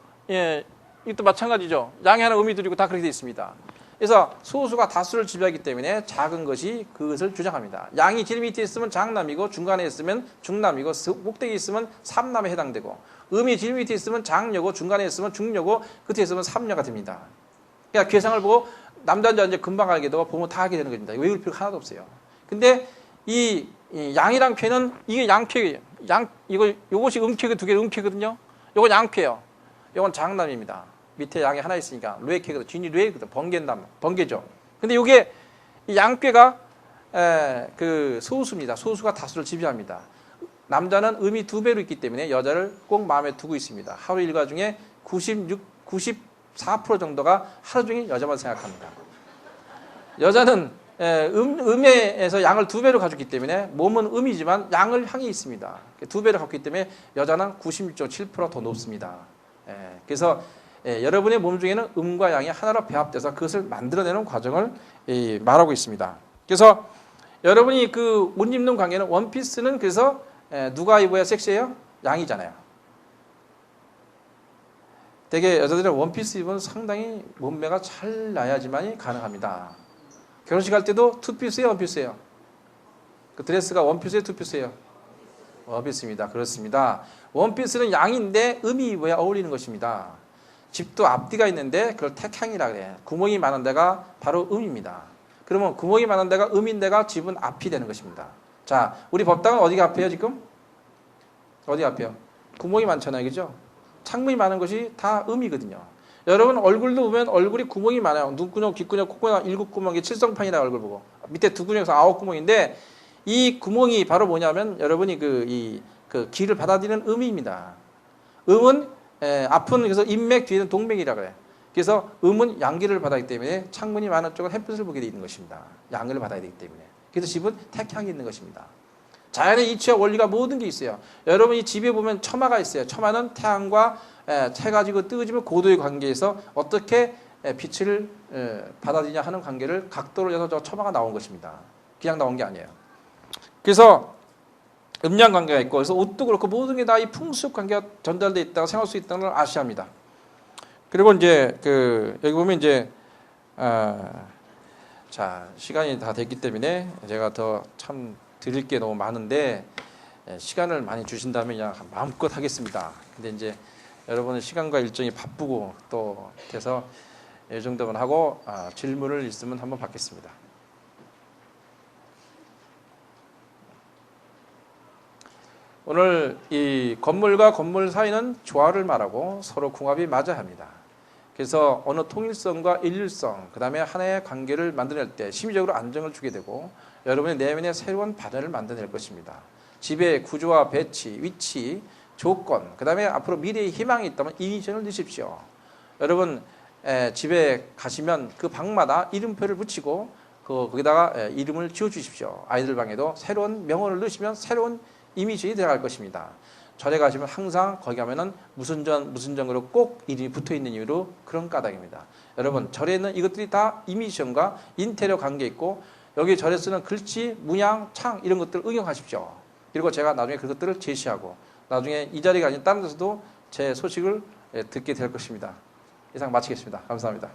이것도 마찬가지죠. 양이 하나 음이 2이고 다 그렇게 되어 있습니다. 그래서 소수가 다수를 지배하기 때문에 작은 것이 그것을 주장합니다. 양이 제일 밑에 있으면 장남이고 중간에 있으면 중남이고 꼭대기에 있으면 삼남에 해당되고 음이 제일 밑에 있으면 장녀고 중간에 있으면 중녀고 끝에 있으면 삼녀가 됩니다. 그러니까 괴상을 보고 남자 여자 이제 금방 알게 되고 보면 다 하게 되는 겁니다. 외울 필요가 하나도 없어요. 근데 이 양이랑 폐는 이게 양폐예요. 요것이 음폐가 두 개 음폐거든요. 요건 양폐예요. 요건 장남입니다. 밑에 양이 하나 있으니까 뇌쾌거든. 진이 뇌거든. 번개인단 번개죠. 근데 요게 이 양폐가 그 소수입니다. 소수가 다수를 지배합니다. 남자는 음이 2배로 있기 때문에 여자를 꼭 마음에 두고 있습니다. 하루 일과 중에 94% 정도가 하루 종일 여자만 생각합니다. 여자는 음에서 양을 2배로 가졌기 때문에 몸은 음이지만 양을 향해 있습니다. 2배로 갖고 있기 때문에 여자는 96.7% 더 높습니다. 그래서 여러분의 몸 중에는 음과 양이 하나로 배합돼서 그것을 만들어내는 과정을 말하고 있습니다. 그래서 여러분이 그 옷 입는 관계는 원피스는 그래서 누가 입어야 섹시해요? 양이잖아요. 되게 여자들은 원피스 입으면 상당히 몸매가 잘 나야지만이 가능합니다. 결혼식 할 때도 투피스예요, 원피스예요? 그 드레스가 원피스예요, 투피스예요? 원피스입니다. 그렇습니다. 원피스는 양인데 음이 입어야 어울리는 것입니다. 집도 앞뒤가 있는데 그걸 택향이라 그래. 구멍이 많은 데가 바로 음입니다. 그러면 구멍이 많은 데가 음인 데가 집은 앞이 되는 것입니다. 자, 우리 법당은 어디가 앞이에요, 지금? 어디가 앞이에요? 구멍이 많잖아요, 그죠? 창문이 많은 것이 다 음이거든요. 여러분 얼굴도 보면 얼굴이 구멍이 많아요. 눈구녕, 귓구녕, 콧구녕 7구멍이 칠성판이라 얼굴 보고 밑에 2구녕에서 9구멍인데 이 구멍이 바로 뭐냐면 여러분이 그 기를 받아들이는 음입니다. 음은 앞은 그래서 인맥 뒤에는 동맥이라 그래. 그래서 음은 양기를 받아야 하기 때문에 창문이 많은 쪽은 햇빛을 보게 되는 것입니다. 양을 받아야 되기 때문에. 그래서 집은 태양이 있는 것입니다. 자연의 이치와 원리가 모든 게 있어요. 여러분이 집에 보면 처마가 있어요. 처마는 태양과 해가지고 뜨거지면 고도의 관계에서 어떻게 빛을 받아들이냐 하는 관계를 각도를 내서 저 처마가 나온 것입니다. 그냥 나온 게 아니에요. 그래서 음양 관계가 있고, 그래서 옷도 그렇고 모든 게 다 이 풍습 관계가 전달되어 있다고 생각할 수 있다는 걸 아셔야 합니다. 그리고 이제 여기 보면 이제 자, 시간이 다 됐기 때문에 제가 더 참 드릴 게 너무 많은데 시간을 많이 주신다면 그냥 마음껏 하겠습니다. 근데 이제 여러분은 시간과 일정이 바쁘고 또 돼서 이 정도만 하고 질문을 있으면 한번 받겠습니다. 오늘 이 건물과 건물 사이는 조화를 말하고 서로 궁합이 맞아야 합니다. 그래서 어느 통일성과 일률성, 그 다음에 하나의 관계를 만들어낼 때 심리적으로 안정을 주게 되고 여러분의 내면에 새로운 발현을 만들어낼 것입니다. 집의 구조와 배치, 위치, 조건, 그 다음에 앞으로 미래의 희망이 있다면 이니셜을 넣으십시오. 여러분 집에 가시면 그 방마다 이름표를 붙이고 거기다가 이름을 지어주십시오. 아이들 방에도 새로운 명언을 넣으시면 새로운 이미지가 들어갈 것입니다. 절에 가시면 항상 거기 가면은 무슨 전으로 꼭 이름이 붙어 있는 이유로 그런 까닭입니다. 여러분 절에 있는 이것들이 다 이미지션과 인테리어 관계 있고 여기 절에 쓰는 글씨, 문양, 창 이런 것들을 응용하십시오. 그리고 제가 나중에 그것들을 제시하고 나중에 이 자리가 아닌 다른 데서도 제 소식을 듣게 될 것입니다. 이상 마치겠습니다. 감사합니다.